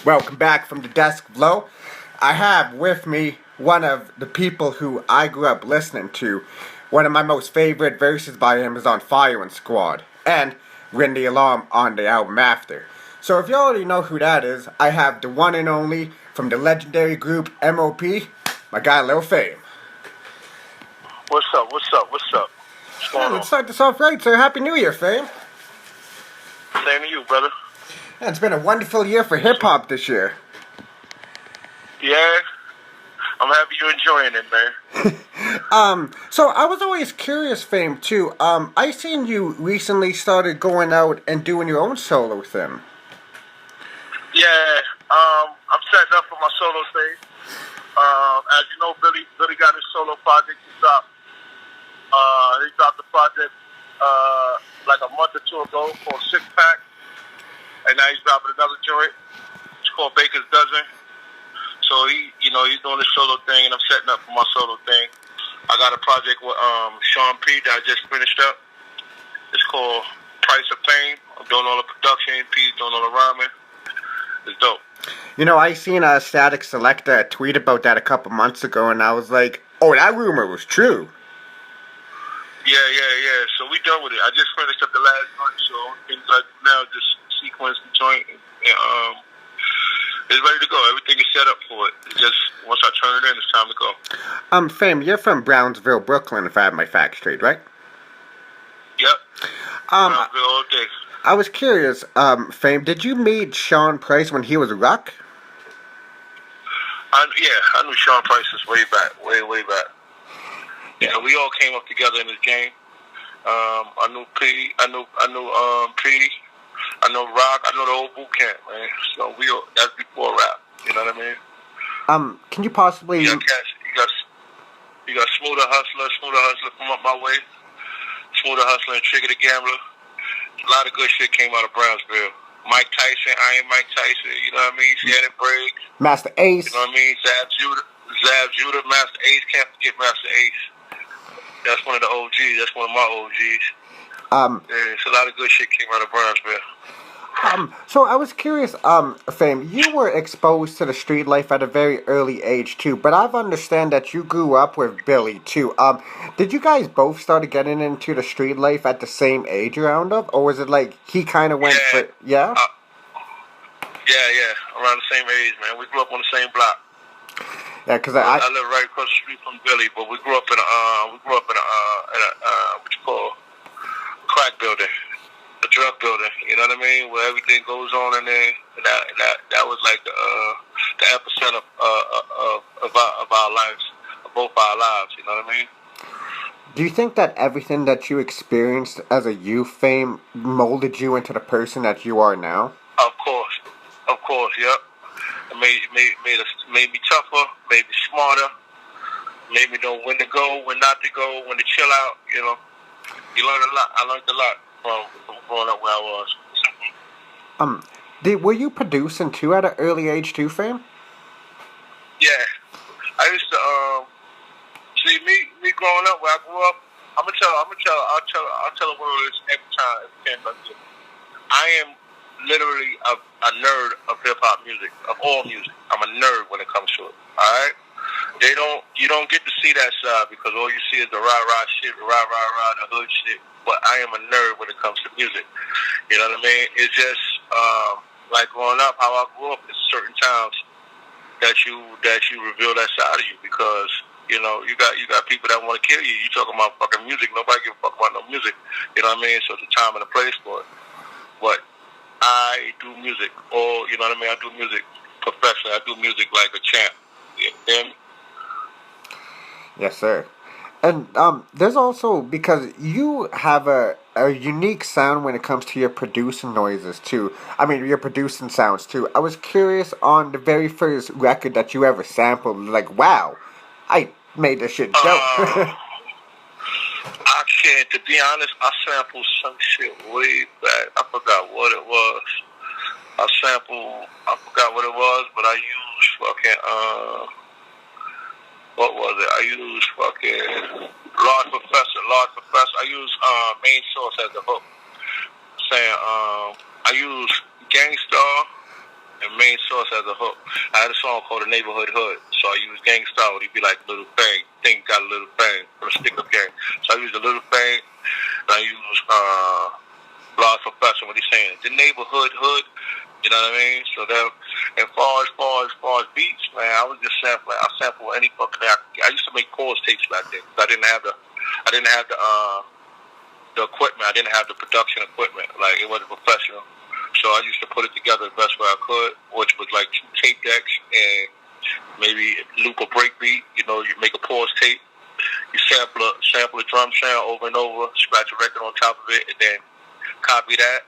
Welcome back from the desk below. I have with me one of the people who I grew up listening to. One of my most favorite verses by him is on Firing Squad, and Ring the Alarm on the album after. So if you already know who that is, I have the one and only from the legendary group M.O.P, my guy Lil Fame. What's up? What's up? What's up? What's Yeah, going on? let's start this off right, sir. Happy New Year, Fame. Same to you, brother. Yeah, it's been a wonderful year for hip-hop this year. Yeah, I'm happy you're enjoying it, man. So I was always curious, Fame, too. I seen you recently started going out and doing your own solo thing. Yeah, I'm setting up for my solo thing. As you know, Billy got his solo project. He dropped the project like a month or two ago called Six Pack, and now he's dropping another joint. It's called Baker's Dozen. So he's doing his solo thing, and I'm setting up for my solo thing. I got a project with Sean P that I just finished up. It's called Price of Fame. I'm doing all the production, P's doing all the rhyming. It's dope. You know, I seen a Static Selector tweet about that a couple months ago, and I was like, oh, that rumor was true. Yeah. So we done with it. I just finished up the last joint, so things like now just sequence the joint, and it's ready to go. Everything is set up for it. It's just once I turn it in, it's time to go. Fame, you're from Brownsville, Brooklyn, if I have my facts straight, right? Yep. Brownsville all day. I was curious, Fame, did you meet Sean Price when he was a Rock? I knew Sean Price way back. Yeah. You know, we all came up together in this game. I knew P. I knew P. I know Rock. I know the whole boot camp, man. So that's before rap. You know what I mean? Can you possibly? You got Smoother Hustler from up my way. Smoother Hustler and Trigger the Gambler. A lot of good shit came out of Brownsville. Mike Tyson, Iron Mike Tyson. You know what I mean? Shannon Briggs. Master Ace. You know what I mean? Zab Judah, Master Ace. Can't forget Master Ace. That's one of the OGs. That's one of my OGs. So a lot of good shit came out of Brownsville. So I was curious, Fame, you were exposed to the street life at a very early age too, but I've understand that you grew up with Billy too. Did you guys both start getting into the street life at the same age around up, or was it like he kind of went for, yeah? Yeah, around the same age, man. We grew up on the same block. Yeah, because I live right across the street from Billy, but we grew up in a what you call crack building. The drug building, you know what I mean, where everything goes on in there. That was like the epicenter of our lives, of both our lives. You know what I mean? Do you think that everything that you experienced as a youth, Fame, molded you into the person that you are now? Of course, yep. It made me tougher, made me smarter, made me know when to go, when not to go, when to chill out. You know, you learn a lot. I learned a lot from growing up where I was. Were you producing too at an early age too, Fame? Yeah, I used to see me growing up where I grew up. I'll tell the world this every time. I am literally a nerd of hip hop music, of all music. I'm a nerd when it comes to it. All right. You don't get to see that side because all you see is the rah shit, the hood shit. But I am a nerd when it comes to music. You know what I mean? It's just like growing up, how I grew up. There's certain times that you reveal that side of you because you know you got people that want to kill you. You talking about fucking music? Nobody give a fuck about no music. You know what I mean? So it's a time and a place for it. But I do music, or you know what I mean? I do music professionally. I do music like a champ. You hear me? Yes, sir. And there's also, because you have a unique sound when it comes to your producing noises too. I mean, your producing sounds too. I was curious on the very first record that you ever sampled. Like, wow, I made this shit dope. I can't. To be honest, I sampled some shit way back. I forgot what it was. I forgot what it was, but I used fucking what was it? I used fucking Large Professor. I used Main Source as a hook. Saying I used GangStarr and main source as a hook. I had a song called The Neighborhood Hood, so I used GangStarr. He'd be like Little Fame. Think got a Little Fame from the Stick Up Gang. So I used the Little Fame. And I used Large Professor when he's saying the neighborhood hood. You know what I mean? So then, as far as beats, man, I was just sampling. I sample any fucking thing. I used to make pause tapes back then. I didn't have the equipment. I didn't have the production equipment. Like, it wasn't professional. So I used to put it together the best way I could, which was like 2 tape decks and maybe loop a break beat. You know, you make a pause tape. You sample a drum sound over and over, scratch a record on top of it, and then copy that,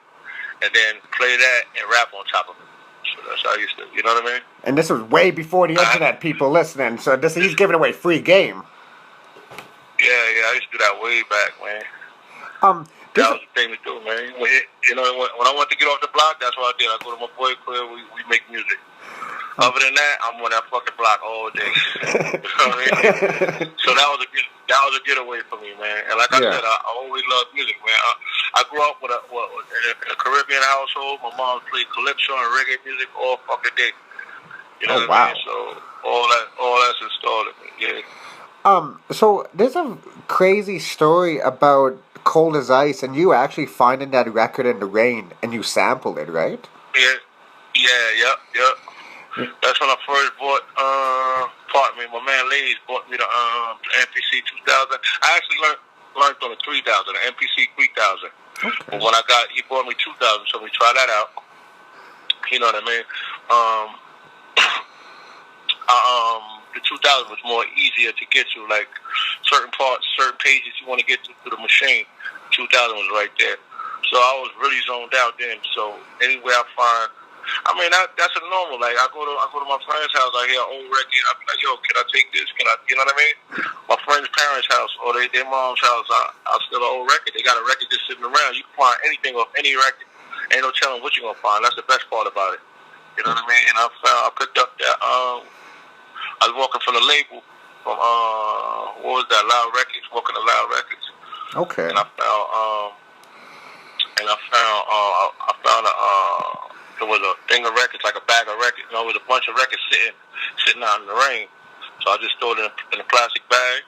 and then play that and rap on top of it. So that's how I used to, you know what I mean? And this was way before the internet, people listening. So he's giving away free game. Yeah, I used to do that way back, man. That was the thing to do, man. When I wanted to get off the block, that's what I did. I go to my boy Clear, we make music. Other than that, I'm on that fucking block all day. You know what I mean? So that was a getaway for me, man. And like I said, I always loved music, man. I grew up in a Caribbean household. My mom played calypso and reggae music all fucking day. You know what I mean? So all that's installed in me. Yeah. So there's a crazy story about Cold as Ice, and you actually finding that record in the rain, and you sampled it, right? Yeah. That's when I first bought, pardon me, my man Lays bought me the MPC 2000. I actually learned on the 3000, the MPC 3000. Okay. But when he bought me 2000, so we try that out. You know what I mean? The 2000 was more easier to get to, like certain parts, certain pages you want to get to through the machine. 2000 was right there. So I was really zoned out then. So anywhere I find, I mean, that's a normal. Like, I go to my friend's house, I hear an old record, I be like, yo, can I take this? You know what I mean? My friend's parents' house or their mom's house, I'll steal an old record. They got a record just sitting around. You can find anything off any record. Ain't no telling what you're gonna find. That's the best part about it. You know what I mean? And I picked up that. I was walking from the label from what was that? Loud Records. Walking to Loud Records. Okay. And I found there was a thing of records, like a bag of records. You know, with a bunch of records sitting out in the rain. So I just threw it in a plastic bag,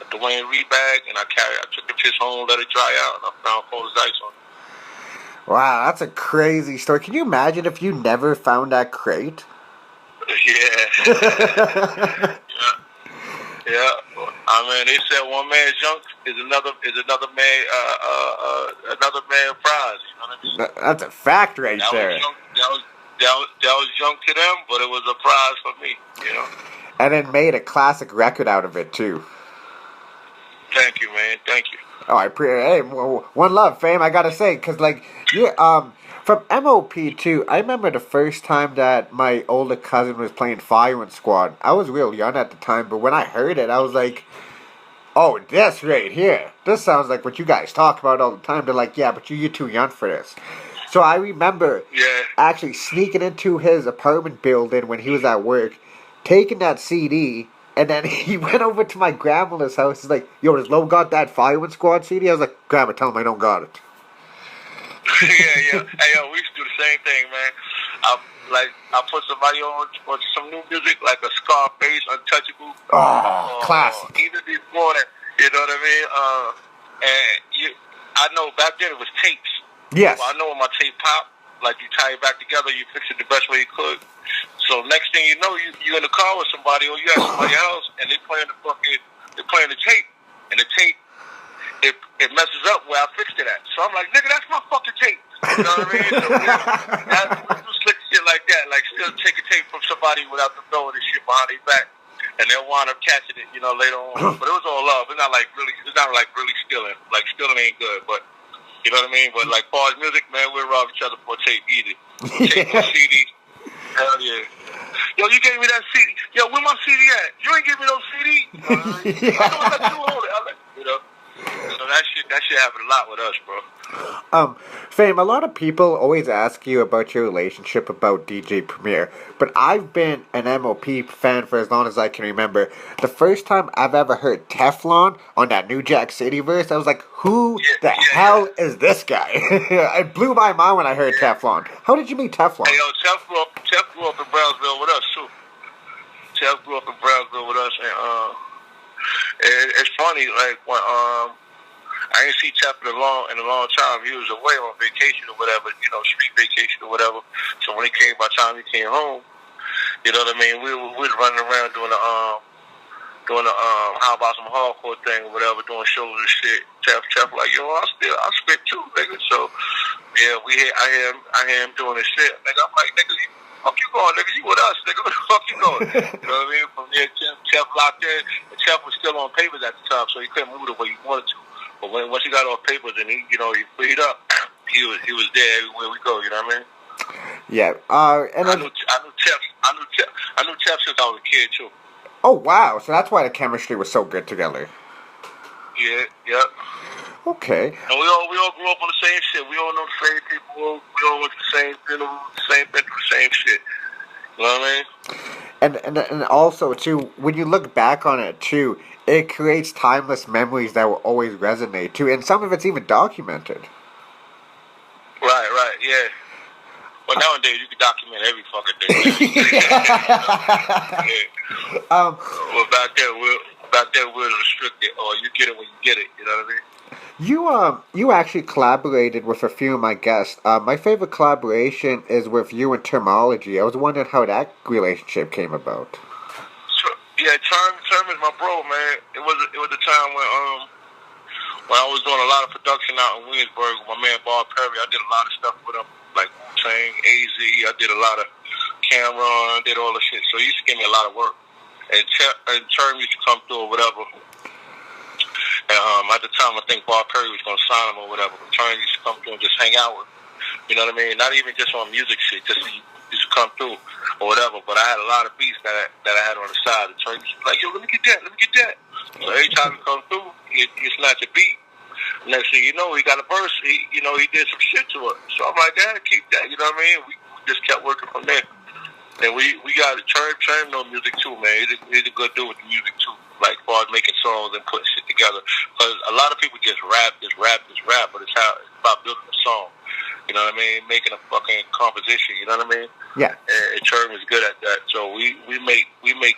a Dwayne Reed bag, and I took the piss home, let it dry out, and I found Cold as Ice on it. Wow, that's a crazy story. Can you imagine if you never found that crate? Yeah. Yeah. I mean, they said one man's junk is another man's prize. You know what I mean? That's a fact right there. That was junk to them, but it was a prize for me. You know. And then made a classic record out of it too. Thank you, man. Thank you. Oh, hey, one love, Fame. I gotta say, cause like from M.O.P too. I remember the first time that my older cousin was playing Firing Squad. I was real young at the time, but when I heard it, I was like, "Oh, this right here. This sounds like what you guys talk about all the time." They're like, "Yeah, but you're too young for this." So I remember actually sneaking into his apartment building when he was at work, taking that CD. And then he went over to my grandma's house. He's like, "Yo, does Lo got that Firing Squad CD?" I was like, "Grandma, tell him I don't got it." Yeah. Hey, yo, we used to do the same thing, man. I put somebody on some new music, like a Scarface, Untouchable. Oh, classic. Even before that, you know what I mean? I know back then it was tapes. Yes. So I know when my tape popped, like you tie it back together, you fix it the best way you could. So next thing you know, you in the car with somebody, or you at somebody's house, and they're playing the tape, and the tape it messes up where I fixed it at. So I'm like, nigga, that's my fucking tape. You know what I mean? So we do slick shit like that, like still take a tape from somebody without them knowing this shit behind their back, and they'll wind up catching it, you know, later on. But it was all love. It's not like really stealing. Like stealing ain't good, but you know what I mean. But like far as music, man, we'll rob each other for a tape easy. Tape or CD. Hell yeah. Yo, you gave me that CD. Yo, where my CD at? You ain't give me no CD. I know that you hold it. You know. So that shit happened a lot with us, bro. Fame, a lot of people always ask you about your relationship about DJ Premier, but I've been an M.O.P fan for as long as I can remember. The first time I've ever heard Teflon on that New Jack City verse, I was like, who the hell is this guy? It blew my mind when I heard Teflon. How did you meet Teflon? Hey, yo, Tef grew up in Brownsville with us, too. Tef grew up in Brownsville with us, and it's funny, like, when, I didn't see Tef in a long time. He was away on vacation or whatever, street vacation or whatever. So when by the time he came home, you know what I mean, we was running around doing the how about some hardcore thing or whatever, doing shows and shit. Tef like, yo, I spit too, nigga. So yeah, I hear him doing his shit. Nigga, I'm like, nigga, fuck you going, nigga? You with us, nigga? Where the fuck you going? You know what I mean? From there, Tef locked in. And Tef was still on papers at the time, so he couldn't move the way he wanted to. But once he got off papers and he freed up, he was there everywhere we go. You know what I mean? Yeah. And I knew Tef since I was a kid too. Oh wow! So that's why the chemistry was so good together. Yeah. Okay. And we all grew up on the same shit. We all know the same people. We all went to the same funeral, been through the same shit. You know what I mean? And also too, when you look back on it too, it creates timeless memories that will always resonate too, and some of it's even documented. Right, yeah. Well, nowadays you can document every fucking thing. Yeah. Well, back then we're restricted, or you get it when you get it. You know what I mean? You actually collaborated with a few of my guests. My favorite collaboration is with you and Termanology. I was wondering how that relationship came about. Yeah, Term is my bro, man. It was a time when I was doing a lot of production out in Williamsburg with my man Bob Perry. I did a lot of stuff with him, like Wu-Tang, AZ. I did a lot of Cameron, did all the shit. So he used to give me a lot of work. And Term used to come through or whatever. And at the time, I think Bob Perry was going to sign him or whatever. But Term used to come through and just hang out with him. You know what I mean? Not even just on music shit, just he used to come through or whatever. But I had a lot of beats that I had on the side. And Term used to be like, yo, let me get that. So every time he come through, he snatch a beat. Next thing you know, he got a verse. He did some shit to it. So I'm like, Dad, keep that. You know what I mean? We just kept working from there. And we got Term know music too, man. He's a good dude with the music too. Like, as far as making songs and putting shit together. Because a lot of people just rap, but it's about building a song. You know what I mean? Making a fucking composition. You know what I mean? Yeah. And Term is good at that. So we make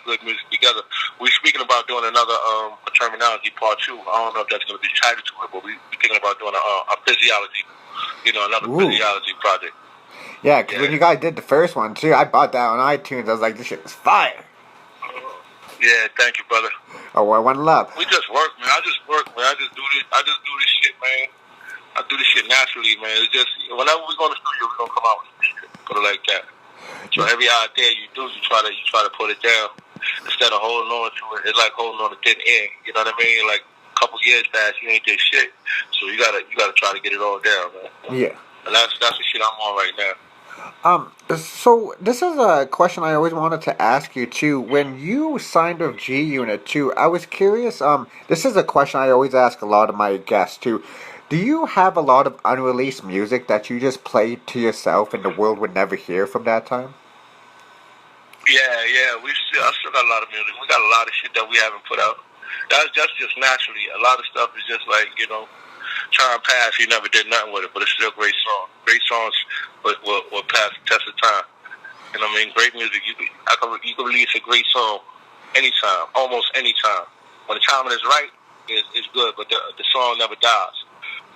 good music together. We're speaking about doing another Termanology part 2. I don't know if that's going to be tied to it, but we're thinking about doing a physiology. Another physiology project. Yeah, because when you guys did the first one too, I bought that on iTunes. I was like, this shit is fire. Yeah, thank you, brother. Oh, well, one love. We just work, man. I just do this shit, man. I do this shit naturally, man. It's just whenever we go to the studio, we gonna come out with some shit. Put it like that. So every idea you do, you try to put it down instead of holding on to it. It's like holding on to thin air. You know what I mean? Like a couple years past, you ain't did shit. So you gotta try to get it all down, man. Yeah. And that's the shit I'm on right now. So this is a question I always wanted to ask you too. When you signed with G Unit too, I was curious. This is a question I always ask a lot of my guests too. Do you have a lot of unreleased music that you just play to yourself and the world would never hear from that time? Yeah. I still got a lot of music. We got a lot of shit that we haven't put out. That's just naturally. A lot of stuff is just like, time passed, he never did nothing with it, but it's still great songs. Great songs will pass the test of time. You know what I mean? Great music. You can release a great song anytime, almost anytime. When the timing is right, it's good, but the song never dies.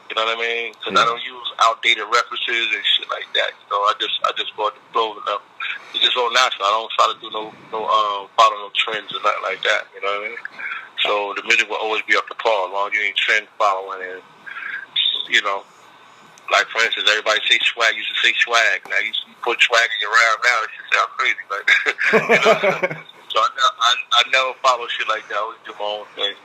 You know what I mean? Because I don't use outdated references and shit like that. I just go with the flow enough. It's just all natural. I don't try to do no follow no trends or nothing like that. You know what I mean? So the music will always be up to par as long as you ain't trend following and like for instance, everybody say swag. Used to say swag. Now you put swagging around now, it should sound crazy. Like, so I never follow shit like that. I always do my own thing.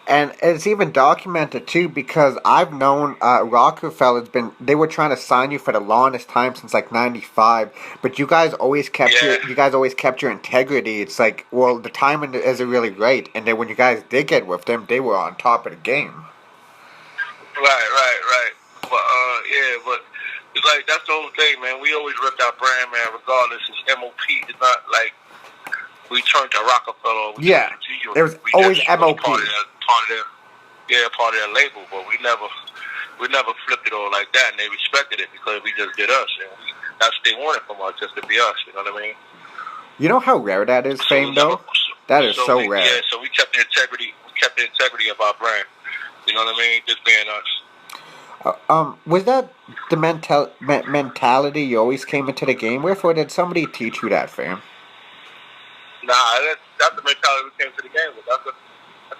And it's even documented too, because I've known Rockefeller's they were trying to sign you for the longest time since like '95, but you guys always kept your integrity. It's like, well, the timing isn't really right, and then when you guys did get with them, they were on top of the game. Right. but it's like that's the whole thing, man. We always ripped our brand, man. Regardless, it's M.O.P. It's not like we turned to Rockefeller. Or Yeah, there was always M.O.P. Part of their label, but we never flipped it all like that, and they respected it because we just did us, and that's what they wanted from us, just to be us. You know what I mean? You know how rare that is, Fame, though? That is so rare. Yeah, so we kept the integrity. We kept the integrity of our brand. You know what I mean? Just being us. Was that the mentality you always came into the game with, or did somebody teach you that, Fame? Nah, that's the mentality we came to the game with. That's the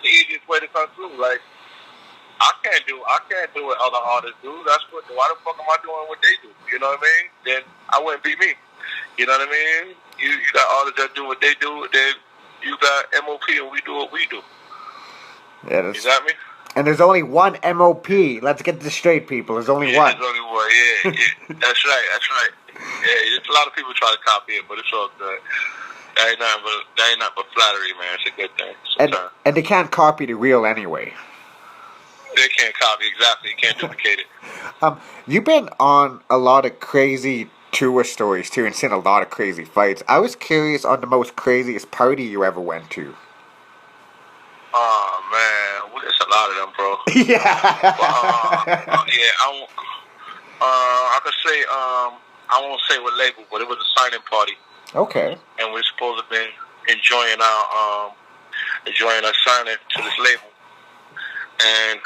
easiest way to come through. Like, I can't do what other artists do. Why the fuck am I doing what they do? You know what I mean? Then I wouldn't be me. You know what I mean? You got artists that do what they do. Then you got M.O.P. and we do what we do. Yeah, you got me? And there's only one M.O.P. Let's get this straight, people. There's only one. There's only one. Yeah. That's right. Yeah, a lot of people try to copy it, but it's all good. That ain't nothing but flattery, man. It's a good thing. And they can't copy the real anyway. They can't copy, exactly. You can't duplicate it. You've been on a lot of crazy tour stories, too, and seen a lot of crazy fights. I was curious on the most craziest party you ever went to. Oh, man. Well, there's a lot of them, bro. Yeah. I could say, I won't say what label, but it was a signing party. Okay. And we're supposed to be enjoying our signing to this label. And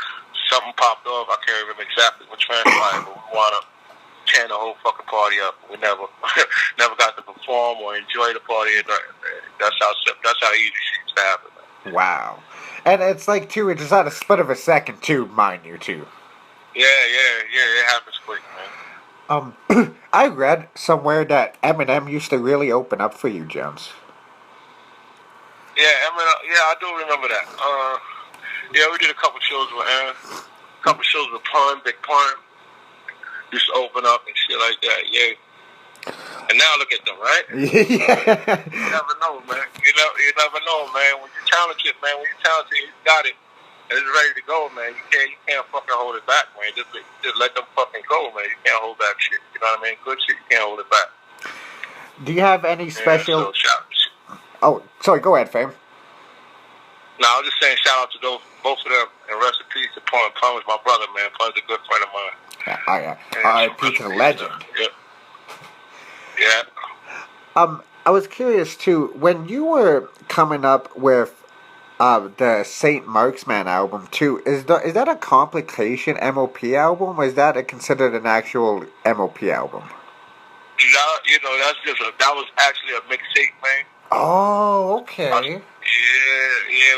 something popped off. I can't remember exactly what transpired, but we wound up tearing the whole fucking party up. We never got to perform or enjoy the party. That's how easy shit used to happen. Wow. And it's like, too, it's just at a split of a second, too, mind you, too. Yeah, it happens quick, man. I read somewhere that Eminem used to really open up for you, Jones. Yeah, Eminem, I do remember that. We did a couple shows with Aaron, Big Pun. Used to open up and shit like that, yeah. And now look at them, right? Yeah. You never know, man. You never know, man. When you're talented, you got it. And it's ready to go, man. You can't fucking hold it back, man. Just let them fucking go, man. You can't hold back shit. You know what I mean? Good shit, you can't hold it back. Do you have any special... Oh, sorry, go ahead, Fame. No, I was just saying shout out to both of them. And rest in peace to Pun. Pun was my brother, man. Pun's a good friend of mine. Yeah. R.I.P. to the legend. Yeah. I was curious, too, when you were coming up with the St. Marksman album, too, is that a complication M.O.P. album, or is that considered an actual M.O.P. album? That was actually a mixtape, man. Oh, okay. We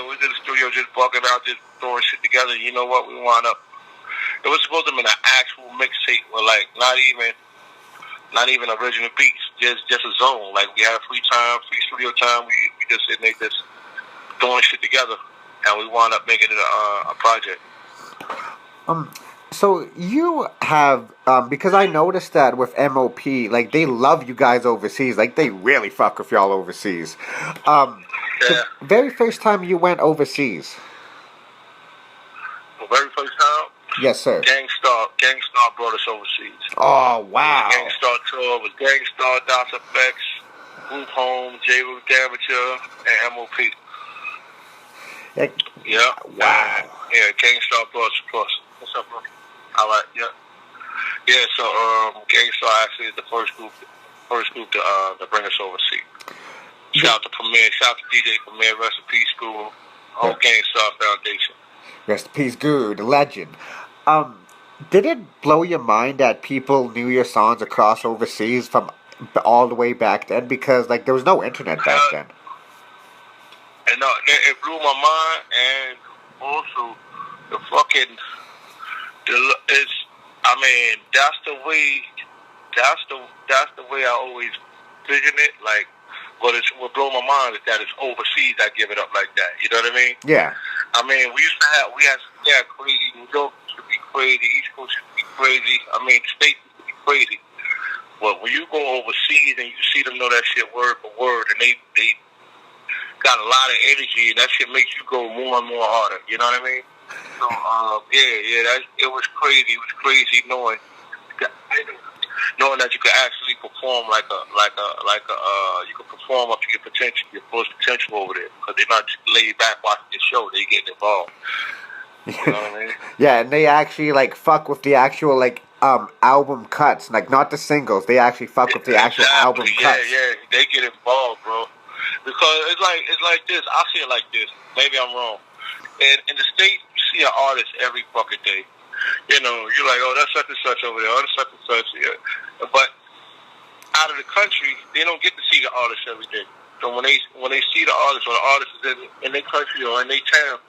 was in the studio just bugging out, just throwing shit together. You know what? We wound up. It was supposed to be an actual mixtape with, like, not even original beats, just a zone. Like, we had free studio time. We just sitting there just throwing shit together, and we wound up making it a project. So you have, because I noticed that with M.O.P., like, they love you guys overseas. Like, they really fuck with y'all overseas. The very first time you went overseas. The very first time? Yes, sir. GangStarr brought us overseas. Oh, wow. GangStarr tour was GangStarr, Das Effects, Group Home, J-Root Damager, and M.O.P. Yeah. Wow. GangStarr brought us across. What's up, bro? All right, yeah. Yeah, so GangStarr actually is the first group to bring us overseas. Shout out to Premier, shout out to DJ Premier, rest in peace, Guru, whole GangStarr Foundation. Rest in peace, Guru, the legend. Did it blow your mind that people knew your songs across overseas from all the way back then? Because, like, there was no internet back then. And no, it blew my mind, and also that's the way I always vision it. Like, what blew my mind is that it's overseas. I give it up like that. You know what I mean? Yeah. I mean, we had crazy. New York used to be crazy. East Coast used to be crazy. I mean, the States used to be crazy. But when you go overseas and you see them know that shit word for word, and they got a lot of energy, and that shit makes you go more and more harder. You know what I mean? So it was crazy. It was crazy knowing that you could actually perform you could perform up to your full potential over there, because they're not just laid back watching the show. They get involved. You know what I mean? Yeah, and they actually like fuck with the actual album cuts, like not the singles. They actually fuck with the actual album cuts. Yeah, they get involved, bro. Because it's like this. I see it like this. Maybe I'm wrong. In the States, you see an artist every fucking day. You know, you're like, oh, that's such and such over there. Oh, that's such and such. Yeah. But out of the country, they don't get to see the artist every day. So when they see the artist, or the artist is in their country or in their town,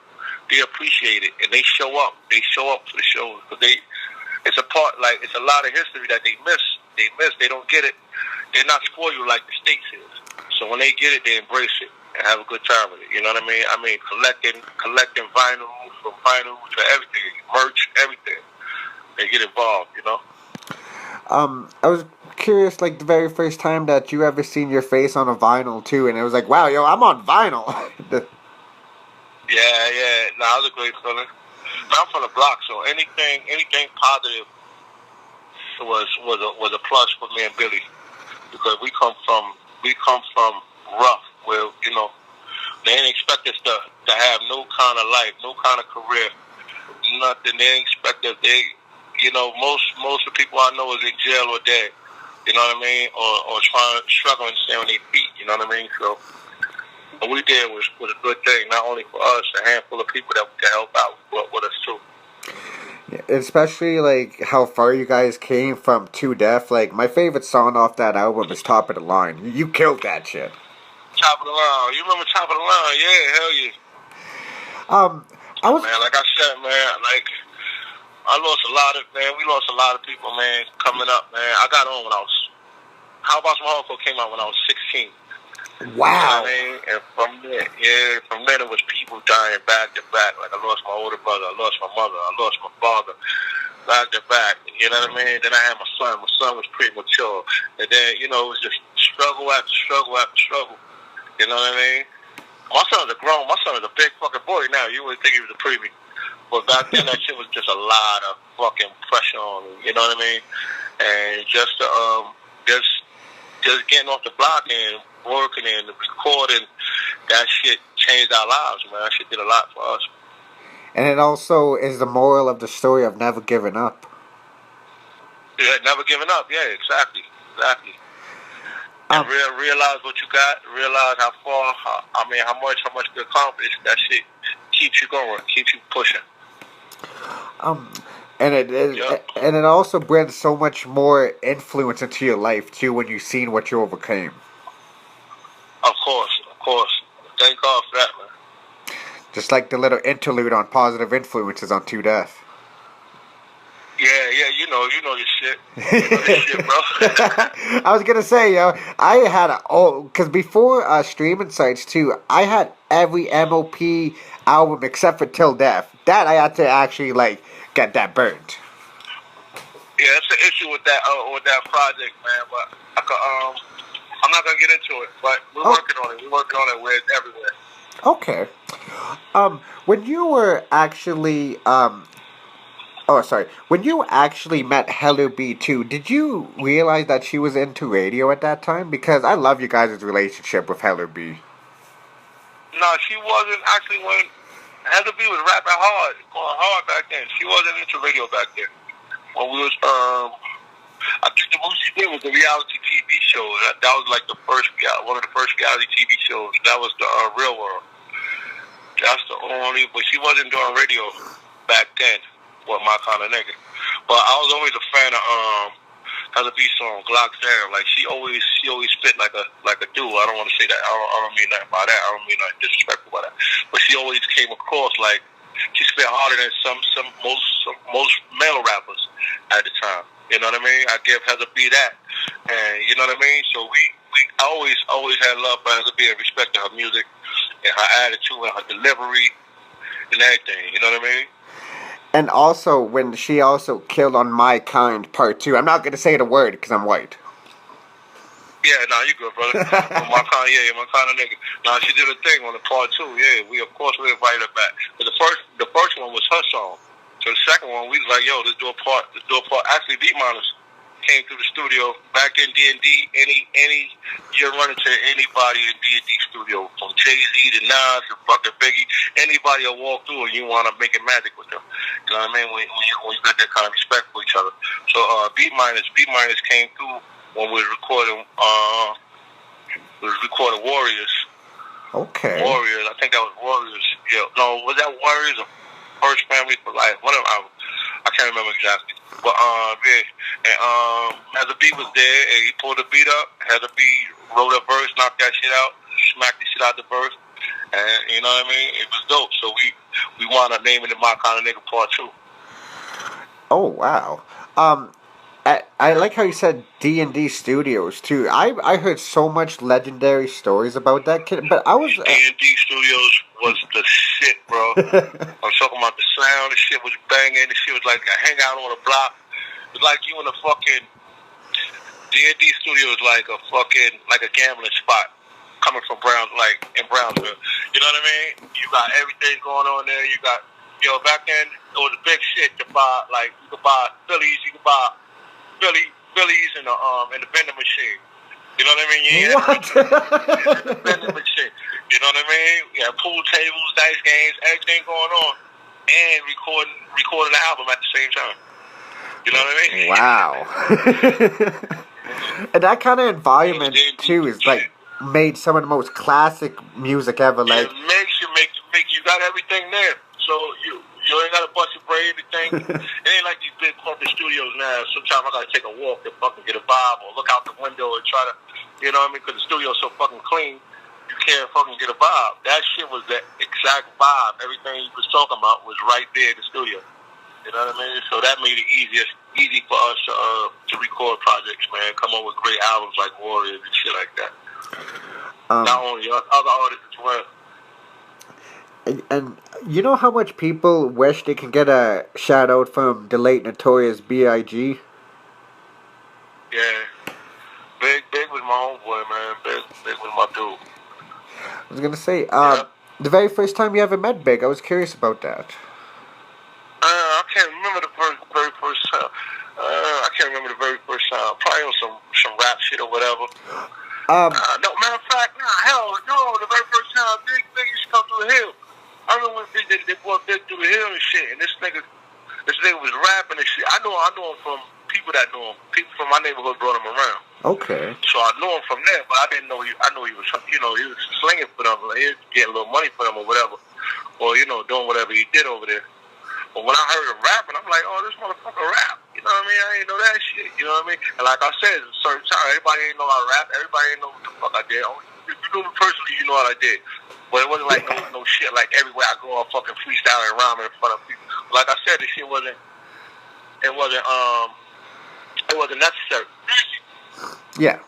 they appreciate it and they show up. They show up for the shows, because it's a part, like, it's a lot of history that they miss. They don't get it. They're not spoiled like the States is. So when they get it, they embrace it and have a good time with it. You know what I mean? I mean, collecting vinyl, from vinyl to everything, merch, everything. They get involved, you know? I was curious, like, the very first time that you ever seen your face on a vinyl, too, and it was like, wow, yo, I'm on vinyl. Yeah. No, that was a great feeling. I'm from the block, so anything positive was a plus for me and Billy, because we come from rough, where, you know, they didn't expect us to have no kind of life, no kind of career, nothing. They didn't expect us. You know, most of the people I know is in jail or dead. You know what I mean? Or struggling to stay on their feet. You know what I mean? So what we did was a good thing, not only for us, a handful of people that could help out with us too. Yeah, especially like how far you guys came from Too Deaf. Like, my favorite song off that album is Top of the Line. You killed that shit. Top of the Line. You remember Top of the Line? Yeah, hell yeah. Man, like I said, man, like, we lost a lot of people, man, coming up, man. I got on when I was, How About Some Hardcore came out when I was 16. Wow. You know what I mean? And from then it was people dying back to back. Like, I lost my older brother, I lost my mother, I lost my father, back to back. You know what I mean? Then I had my son. My son was premature. And then, you know, it was just struggle after struggle after struggle. You know what I mean? My son's my son is a big fucking boy now. You would think he was a preemie. But back then, that shit was just a lot of fucking pressure on me. You know what I mean? And just getting off the block and working and recording, that shit changed our lives, man. That shit did a lot for us. And it also is the moral of the story of never giving up. Yeah, never giving up. Yeah, exactly. And realize what you got. Realize how far. How much you accomplished. That shit keeps you going. Keeps you pushing. And it also brings so much more influence into your life too when you've seen what you overcame. Of course. Thank God for that, man. Just like the little interlude on positive influences on Too Deaf. Yeah, you know your shit. You know your shit, bro. I was gonna say, yo, I had because before streaming sites too, I had every M.O.P album except for Till Death. That I had to actually get that burnt. Yeah, that's the issue with that project, man. But I'm not gonna get into it. But we're working on it. We're working on it where it's everywhere. Okay. When you were actually when you actually met Hello B too, did you realize that she was into radio at that time? Because I love you guys' relationship with Hello B. No, she wasn't actually when Hello B was rapping hard, going hard back then. She wasn't into radio back then. When we was I think the most she did was the reality TV show. That was like one of the first reality TV shows. That was the Real World. That's the only, but she wasn't doing radio back then. What my kind of nigga. But I was always a fan of Hello B song, GangStarr. Like she always spit like a dude. I don't want to say that. I don't mean nothing by that. I don't mean nothing disrespectful by that. But she always came across like she spit harder than most male rappers at the time. You know what I mean? I give Heather B that, and you know what I mean. So I always had love for Heather B and respect her music and her attitude and her delivery and everything. You know what I mean? And also, when she also killed on My Kind Part 2. I'm not going to say the word because I'm white. Yeah, you good, brother. My kind of nigga. She did a thing on the Part 2. Yeah, we invited her back. But the the first one was her song. So the second one, we was like, yo, let's do a part. Actually, Beat Miners came through the studio back in D&D. Any you run into anybody in D&D studio, from Jay-Z to Nas to fucking Biggie, anybody will walk through and you want to make it magic with them. You know what I mean? When you got that kind of respect for each other. So Beat Miners came through when we was recording Warriors. Okay. Warriors. I think that was Warriors. Yeah. No, was that Warriors or First Family for Life? Whatever. I can't remember exactly. But yeah. And Heather B was there, and he pulled the beat up. Heather B wrote a verse, knocked that shit out, smacked the shit out the verse, and you know what I mean. It was dope. So we wound up naming it My Kind of Nigga Part 2. Oh wow. I like how you said D&D Studios too. I heard so much legendary stories about that kid, but I was D&D Studios was the shit, bro. I'm talking about the sound. The shit was banging. The shit was like a hangout on a block. It was like you in a fucking D&D Studios, like a gambling spot coming from in Brownsville. You know what I mean? You got everything going on there. You got back then it was a big shit to buy. Like you could buy Phillies. You could buy Phillies in the vending machine. You know what I mean? The vending machine. You know what I mean? We had pool tables, dice games, everything going on, and recording the album at the same time. You know what I mean? Wow. And that kind of environment too is like made some of the most classic music ever. Like it makes you got everything there. So you ain't gotta bust your brain to think. It ain't like these big corporate studios now. Sometimes I gotta take a walk to fucking get a vibe, or look out the window and try to, you know what I mean? Because the studio's so fucking clean, you can't fucking get a vibe. That shit was the exact vibe. Everything you was talking about was right there in the studio. You know what I mean? So that made it easy for us to record projects, man. Come up with great albums like Warriors and shit like that. Not only us, other artists as well. And you know how much people wish they can get a shout out from the late Notorious B.I.G.? Yeah. Big was my homeboy, man. Big was my dude. I was gonna say, the very first time you ever met Big, I was curious about that. I can't remember the very first time. I can't remember the very first time. Probably on some rap shit or whatever. No, matter of fact, hell no. The very first time Big used to come through the hill. I remember when they brought Big through the hill and shit, and this nigga was rapping and shit. I know him from people that knew him. People from my neighborhood brought him around. Okay. So I knew him from there, but I didn't know I knew he was, he was slinging for them. Like, he was getting a little money for them or whatever, or doing whatever he did over there. But when I heard him rapping, I'm like, oh, this motherfucker rap. You know what I mean? I ain't know that shit. You know what I mean? And like I said, at a certain time, everybody ain't know I rap. Everybody ain't know what the fuck I did. If you knew me personally, you know what I did. But it wasn't like no shit like everywhere I go, I'm fucking freestyling and rhyming in front of people. Like I said, this shit wasn't necessary. Yeah.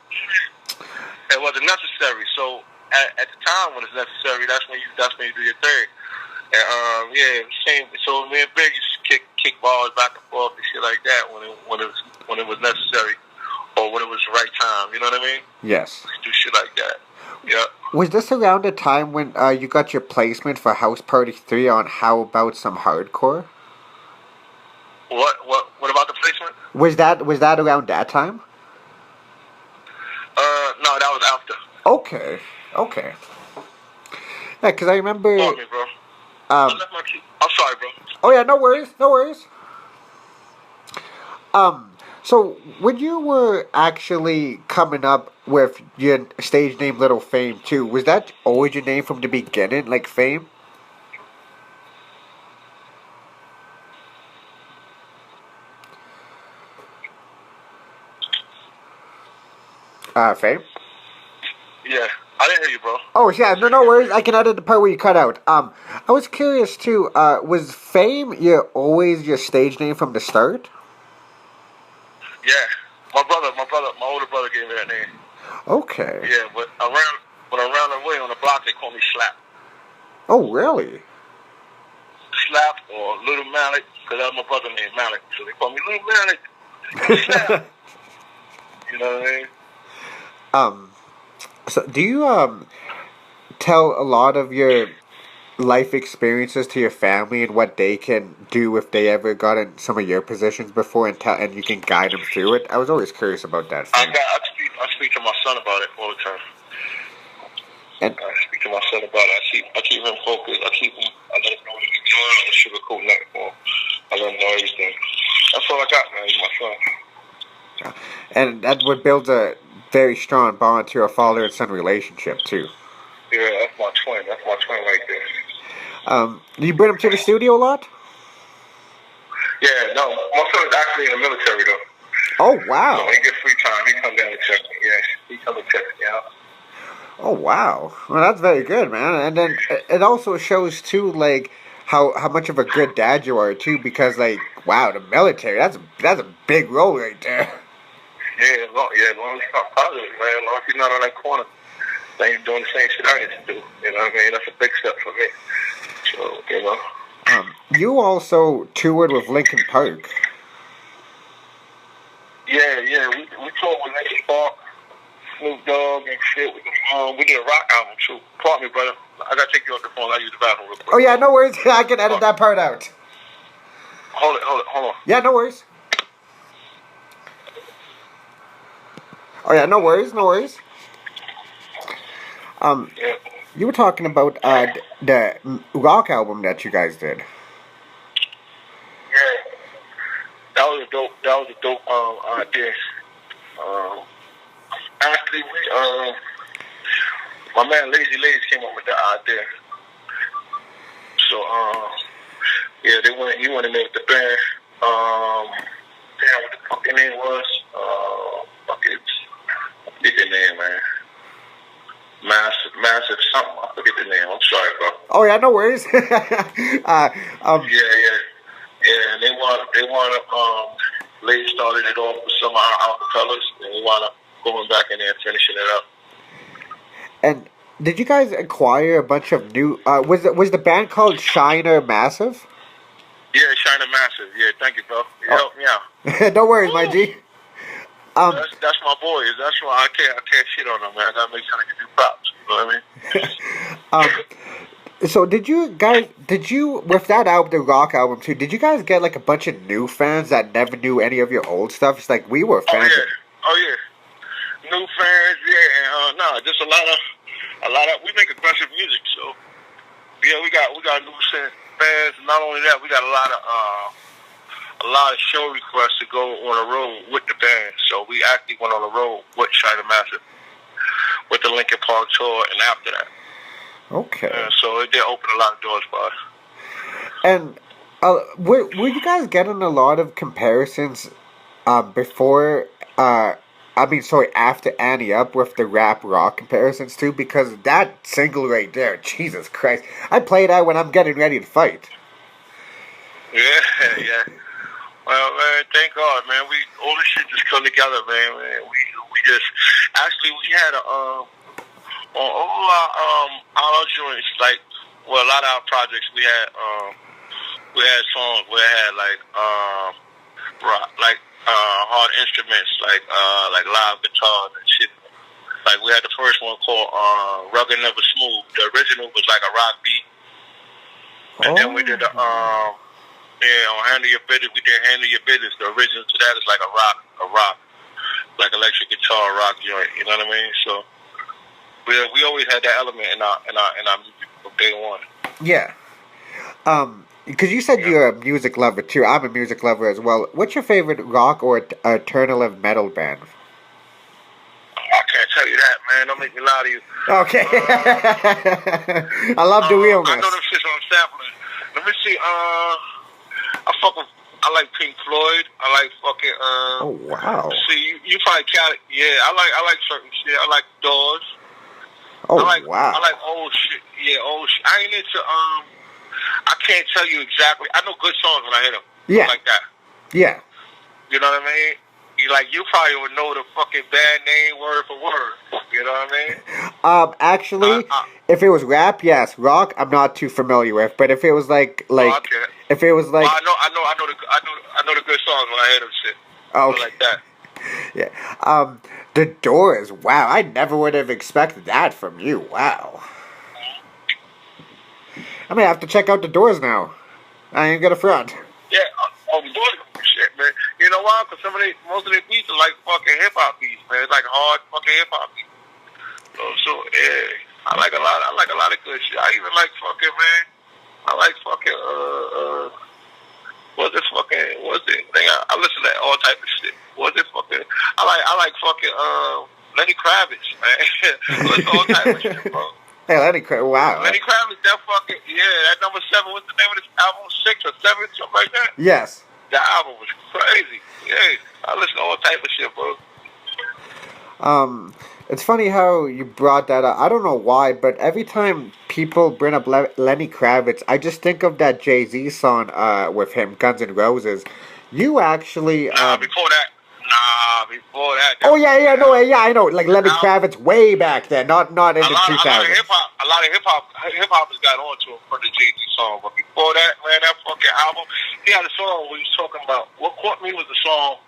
It wasn't necessary. So at the time when it's necessary, that's when you do your thing. And same. So me and Big used to kick balls back and forth and shit like that when it was necessary or when it was the right time. You know what I mean? Yes. Do shit like that. Yeah. Was this around the time when you got your placement for House Party 3 on How About Some Hardcore? What about the placement? Was that around that time? No, that was after. Okay. Yeah, because I remember... Pardon me, bro. I'm sorry, bro. Oh yeah, no worries. So when you were actually coming up with your stage name Lil Fame too, was that always your name from the beginning, like Fame? Fame? Yeah, I didn't hear you, bro. Oh yeah, no worries. I can edit the part where you cut out. I was curious too. Was Fame always your stage name from the start? Yeah, my older brother gave me that name. Okay. Yeah, but around the way on the block, they call me Slap. Oh, really? Slap or Little Malik, because that's my brother named Malik, so they call me Little Malik. Slap. You know what I mean? So do you tell a lot of your life experiences to your family and what they can do if they ever got in some of your positions before, and you can guide them through it? I was always curious about that. I speak to my son about it all the time. And I speak to my son about it. I keep him focused. I let him know what he's doing. I don't sugarcoat nothing for him. I let him know everything. That's all I got, man. He's my son. and that would build a very strong bond to a father and son relationship too. Yeah, that's my twin. That's my twin right there. Do you bring him to the studio a lot? Yeah, no. My son's actually in the military though. Oh wow! So when he gets free time, he comes down and check me. Yeah, he comes and check me out. Oh wow! Well, that's very good, man. And then it also shows too, like how much of a good dad you are too, because like wow, the military that's a big role right there. Yeah, as long as he's not positive, man. As long as he's not on that corner, ain't doing the same shit I used to do. You know what I mean? That's a big step for me. So you know. You also toured with Linkin Park. Yeah, we toured with Linkin Park, Snoop Dogg and shit. We did a rock album too. Pardon me, brother. I gotta take you off the phone. I'll use the bathroom real quick. Oh yeah, no worries. I can edit that part out. Hold on. Yeah, no worries. Oh yeah, no worries. Yeah. You were talking about the rock album that you guys did. Yeah. That was a dope idea. Actually, my man Lazy Lays came up with the idea. So, yeah, he wanted me with the band. Damn, what the fucking name was? I forget the name, man. Massive something. I forget the name. I'm sorry, bro. Oh yeah, no worries. Yeah. And they want Lady started it off with some of our acapellas, and we wound up going back in there and finishing it up. And did you guys acquire a bunch of new? Was the band called Shiner Massive? Yeah, Shiner Massive. Yeah, thank you, bro. You helped me out. No worries, my G. That's my boys. That's why I can't shit on them, man. I gotta make sure I give you props. You know what I mean? So did you with that album, the rock album too? Did you guys get like a bunch of new fans that never knew any of your old stuff? It's like we were fans. Oh yeah. New fans, yeah, and just a lot of we make aggressive music, so yeah, we got new fans. Not only that, we got a lot of show requests to go on the road with the band. So we actually went on the road with Shiner Massive, with the Linkin Park tour, and after that. Okay. So it did open a lot of doors for us. And were you guys getting a lot of comparisons before? After Annie Up with the rap rock comparisons too? Because that single right there, Jesus Christ, I play that when I'm getting ready to fight. Yeah. Well, man, thank God, man. All this shit just come together, man. We just actually we had on all our joints, like a lot of our projects, we had songs where it had rock, hard instruments, like live guitars and shit. Like we had the first one called Rugged Never Smooth. The original was like a rock beat, and then we did on Handle Your Business. We did Handle Your Business. The original to that is like a rock, like electric guitar rock joint. You know what I mean? So we always had that element in our music from day one. Yeah. Because you said you're a music lover too. I'm a music lover as well. What's your favorite rock or alternative metal band? I can't tell you that, man. Don't make me lie to you. Okay. I love the realness. I know them shits on sampling. Let me see. I like Pink Floyd. I like fucking. Oh wow. See, you probably count it. Yeah, I like certain shit. I like Doors. Oh wow. I like old shit. Yeah, old shit. I ain't into I can't tell you exactly. I know good songs when I hear them. Yeah. Like that. Yeah. You know what I mean? You probably would know the fucking band name word for word. You know what I mean? Actually, if it was rap, yes. Rock, I'm not too familiar with. But if it was if it was like, well, I know the good songs when I hear them shit. Okay. Like that. Yeah. The Doors. Wow, I never would have expected that from you. Wow. I may have to check out the Doors now. I ain't gonna front. Yeah, boy, shit, man. You know why? Because most of their beats are like fucking hip hop beats, man. It's like hard fucking hip hop beats. So yeah, I like a lot. I like a lot of good shit. I even like fucking, man. I like fucking what's it? I listen to all type of shit. What's it fucking? I like fucking Lenny Kravitz, man. I listen to all type of shit, bro. Hey, Lenny Kravitz, wow. Lenny Kravitz, that fucking, that number 7, what's the name of this album? 6 or 7, something like that? Yes. The album was crazy. Yeah, I listen to all type of shit, bro. It's funny how you brought that up. I don't know why, but every time people bring up Lenny Kravitz, I just think of that Jay-Z song with him, Guns N' Roses. You actually... before that. Oh yeah, I know. Like Lenny Kravitz way back then, not in the 2000s. A lot of hip hop has got onto him from the Jay-Z song, but before that, man, that fucking album, he had a song where he was talking about. What caught me was the song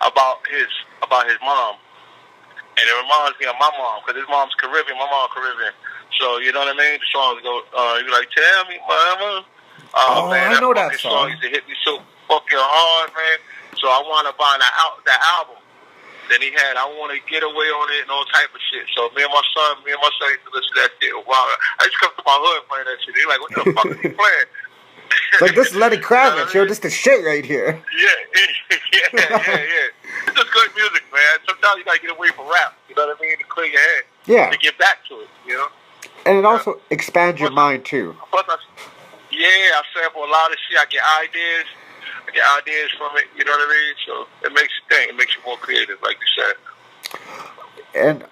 about his mom, and it reminds me of my mom because his mom's Caribbean, my mom's Caribbean. So you know what I mean? The songs go, you like, tell me, mama. Oh, man, I know that song. Used to hit me so fucking hard, man. So I want to buy that album. Then he had I Want to Get Away on it and all type of shit. So me and my son used to listen to that shit. Wow, I just come to my hood playing that shit. They're like, what the fuck is he playing? Like, this is Lenny Kravitz, yo, this the shit right here. Yeah. It's just good music, man. Sometimes you gotta get away from rap, you know what I mean, to clear your head. Yeah. To get back to it, you know? And it also expands your mind, too. I sample a lot of shit. I get ideas from it, you know what I mean? So it makes you think, it makes you more creative, like you said. And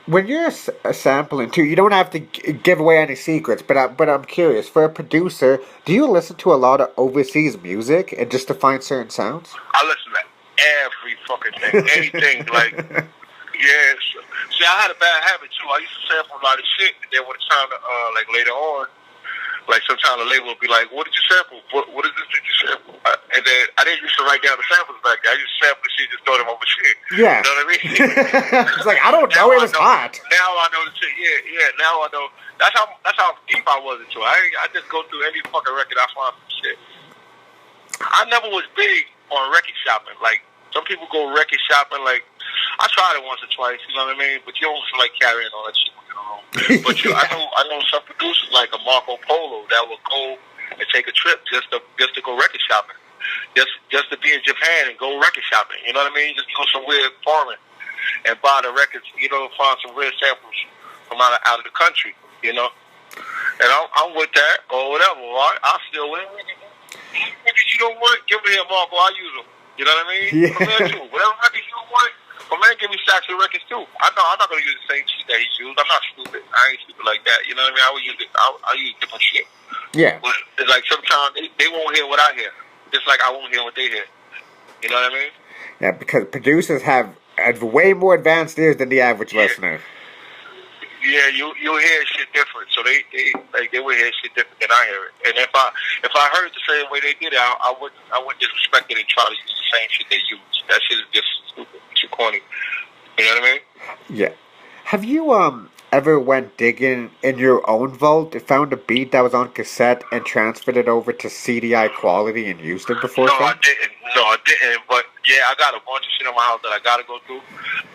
when you're sampling too, you don't have to give away any secrets. But I'm curious, for a producer, do you listen to a lot of overseas music and just to find certain sounds? I listen to every fucking thing, anything like. Yeah. See, I had a bad habit too. I used to sample a lot of shit, and then when it's time to like later on. Like sometimes the label will be like, "What did you sample? What is this that you sample?" And then I didn't used to write down the samples back there. I used to sample the shit, just throw them over shit. Yeah. You know what I mean? It's like I don't know. It was hot. Now I know the shit. Yeah. Now I know. That's how deep I was into it. I just go through any fucking record I find some shit. I never was big on record shopping. Like some people go record shopping. Like I tried it once or twice. You know what I mean? But you don't like carrying all that shit. But I know some producers like a Marco Polo that will go and take a trip just to go record shopping, just to be in Japan and go record shopping. You know what I mean? Just go somewhere foreign and buy the records. You know, find some real samples from out of the country. You know, and I'm with that or whatever. Right? I still win. If you don't want, give me a Marco. I use them. You know what I mean? Yeah. From there too. Whatever records you want. But man, give me stacks of records too. I'm not gonna use the same shit that he used. I'm not stupid. I ain't stupid like that. You know what I mean? I would use it. I use different shit. Yeah. But it's like sometimes they won't hear what I hear, just like I won't hear what they hear. You know what I mean? Yeah, because producers have way more advanced ears than the average listener. Yeah, you'll hear shit different. So they will hear shit different than I hear it. And if I heard it the same way they did it, I wouldn't disrespect it and try to use the same shit they use. That shit is just stupid. Too corny. You know what I mean? Yeah. Have you ever went digging in your own vault and found a beat that was on cassette and transferred it over to CDI quality and used it before? No, I didn't. But yeah, I got a bunch of shit in my house that I gotta go through.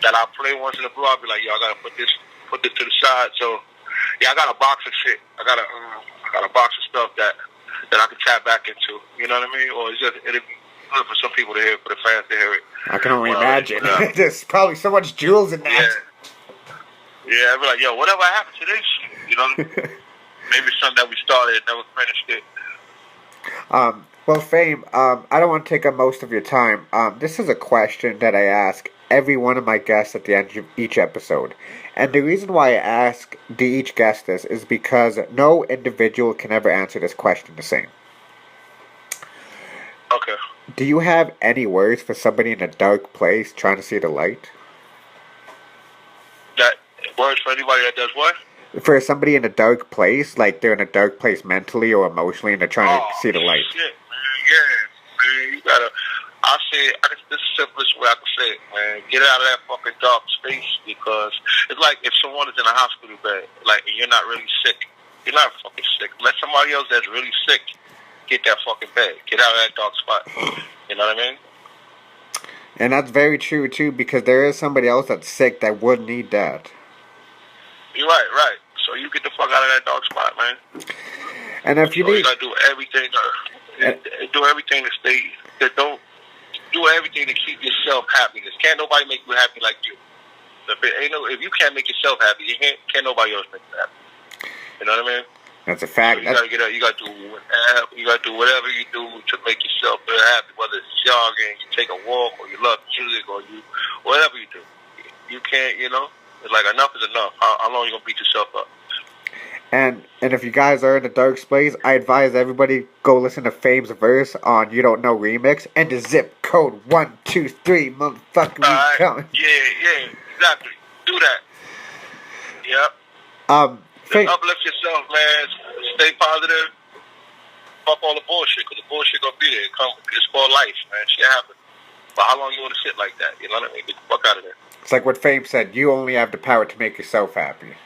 That I play once in a blue. I'll be like, yo, I gotta put this to the side. So yeah, I got a box of shit. I got a box of stuff that I can tap back into. You know what I mean? Or it'll be good for some people to hear, for the fans to hear it. I can only imagine. There's probably so much jewels in that. Yeah, I'd be like, yo, whatever happened to this shit? You know? Maybe something that we started and never finished it. Well, Fame, I don't want to take up most of your time. This is a question that I ask every one of my guests at the end of each episode. And the reason why I ask each guest this is because no individual can ever answer this question the same. Okay. Do you have any words for somebody in a dark place trying to see the light? Words for anybody that does what? For somebody in a dark place, like they're in a dark place mentally or emotionally and they're trying to see the light. Shit, man. Yeah, man. You gotta, this is the simplest way I can say it, man. Get out of that fucking dark space, because it's like if someone is in a hospital bed, like, and you're not really sick, You're not fucking sick. Let somebody else that's really sick get that fucking bag. Get out of that dark spot. You know what I mean? And that's very true too, because there is somebody else that's sick that would need that. You're right. So you get the fuck out of that dark spot, man. And if you so need, you gotta do everything to stay. Don't do everything to keep yourself happy. Can't nobody make you happy like you. If you can't make yourself happy, can't nobody else make you happy. You know what I mean? That's a fact. So you gotta get up. You gotta do whatever you do to make yourself feel happy. Whether it's jogging, you take a walk, or you love music, or you whatever you do. You can't. It's like enough is enough. How long you gonna beat yourself up? And if you guys are in the dark space, I advise everybody go listen to Fame's verse on You Don't Know remix and the zip code 123 motherfucker. We coming. Yeah, exactly. Do that. Yep. Just uplift yourself, man. Stay positive. Fuck all the bullshit, because the bullshit gonna be there. It's called life, man. Shit happens. But how long you wanna sit like that? You know what I mean? Get the fuck out of there. It's like what Fame said. You only have the power to make yourself happy.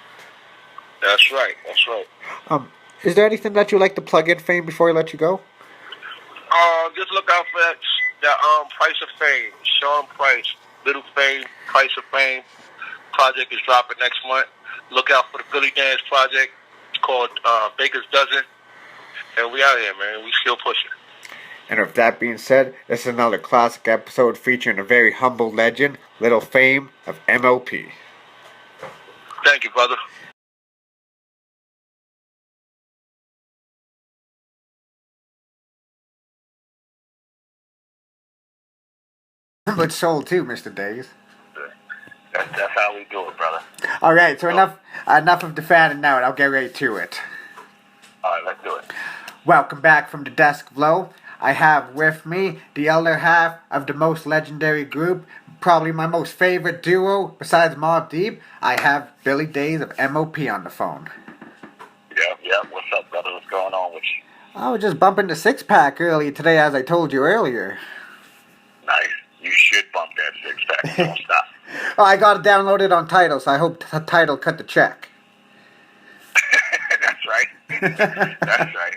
That's right. Is there anything that you like to plug in, Fame, before I let you go? Just look out for that Price of Fame. Sean Price, Lil Fame, Price of Fame. Project is dropping next month. Look out for the Billy Danze project. It's called Baker's Dozen. And we out here, man. We still pushing. And with that being said, this is another classic episode featuring a very humble legend, Lil Fame of M.O.P. Thank you, brother. But soul too, Mr. Days. That's how we do it, brother. Alright, so enough of the fanning now, and I'll get right to it. Alright, let's do it. Welcome back from the desk below. I have with me the other half of the most legendary group, probably my most favorite duo besides Mobb Deep. I have Billy Danze of M.O.P. on the phone. Yeah. What's up, brother? What's going on with you? I was just bumping the six-pack earlier today, as I told you earlier. Nice. You should bump that six-pack. Don't stop. Oh, I got it downloaded on Tidal, so I hope Tidal cut the check. That's right. That's right.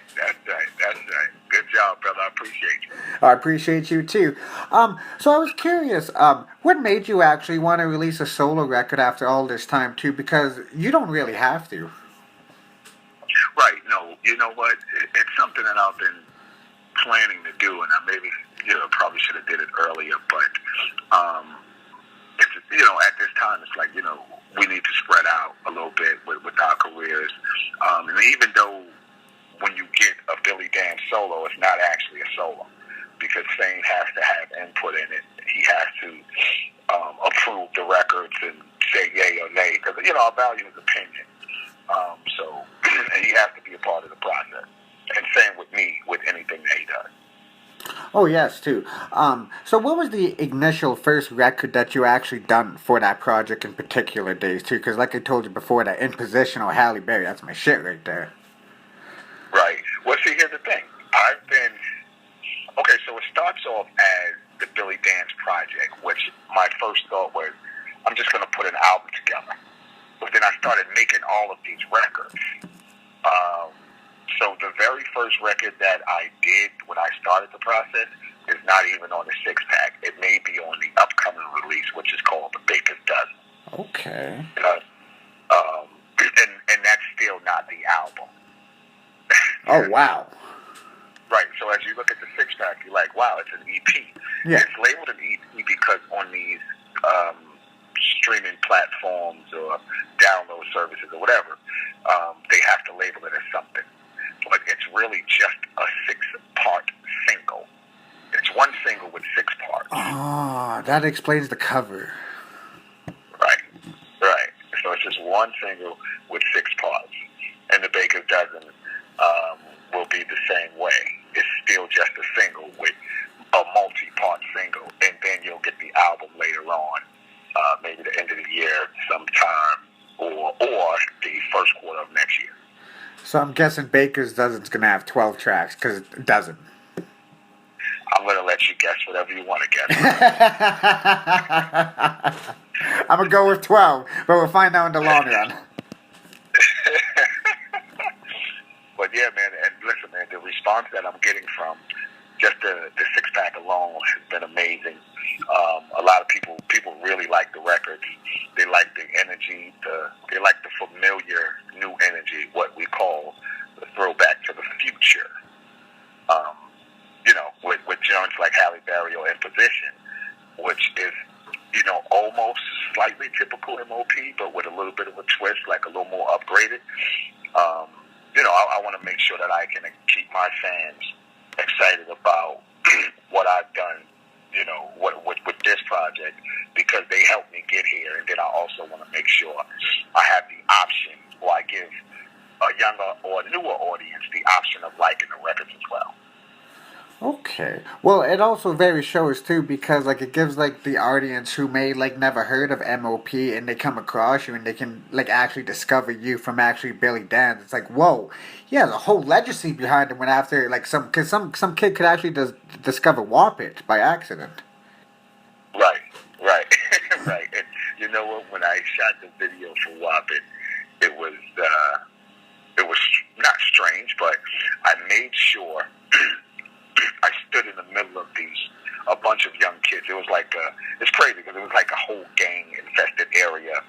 Good job, brother. I appreciate you. I appreciate you too. So I was curious, what made you actually want to release a solo record after all this time too? Because you don't really have to. Right. No. You know what? It's something that I've been planning to do, and I maybe probably should have did it earlier, but it's, at this time it's like we need to spread out a little bit with our careers, and even though when you get a Billy Danze solo, it's not actually a solo, because Fame has to have input in it. He has to approve the records and say yay or nay, because I value his opinion. So he has to be a part of the process. And same with me, with anything that he does. Oh, yes, too. So what was the initial first record that you actually done for that project in particular, Days, too? Because like I told you before, that In Position or Halle Berry, that's my shit right there. Right. Well, see, here's the thing. Okay, so it starts off as the Billy Danze project, which my first thought was, I'm just going to put an album together. But then I started making all of these records. So the very first record that I did when I started the process is not even on the six-pack. It may be on the upcoming release, which is called The Baker's Dozen. Okay. And that's still not the album. Oh, wow. Right, so as you look at the six-pack, you're like, wow, it's an EP. Yeah. It's labeled an EP because on these streaming platforms or download services or whatever, they have to label it as something. But it's really just a six-part single. It's one single with 6 parts. Oh, that explains the cover. Right. So it's just one single with 6 parts. And The Baker's Dozen will be the same way. It's still just a single with a multi-part single. And then you'll get the album later on, maybe the end of the year sometime, or the first quarter of next year. So I'm guessing Baker's Dozen's going to have 12 tracks, because it doesn't. I'm going to let you guess whatever you want to guess. I'm going to go with 12, but we'll find out in the long run. But yeah, man, and listen, man, the response that I'm getting from just the 6-pack alone has been amazing. A lot of people really like the records. They like the energy. They like the familiar new energy, what we call the throwback to the future. With joints like Halle Berry or In Position, which is, almost slightly typical M.O.P, but with a little bit of a twist, like a little more upgraded. I want to make sure that I can keep my fans excited about what I've done, with this project, because they helped me get here. And then I also want to make sure I have the option, or I give a younger or newer audience the option of liking the records as well. Okay. Well, it also very shows too, because like it gives like the audience who may like never heard of M.O.P and they come across you and they can like actually discover you from actually Billy Danze. It's like, whoa, he has a whole legacy behind him. When after like some kid could actually discover Wop It by accident. Right. Right. And you know what? When I shot the video for Wop It, it was not strange, but I made sure. I stood in the middle of a bunch of young kids. It was like it's crazy because it was like a whole gang infested area,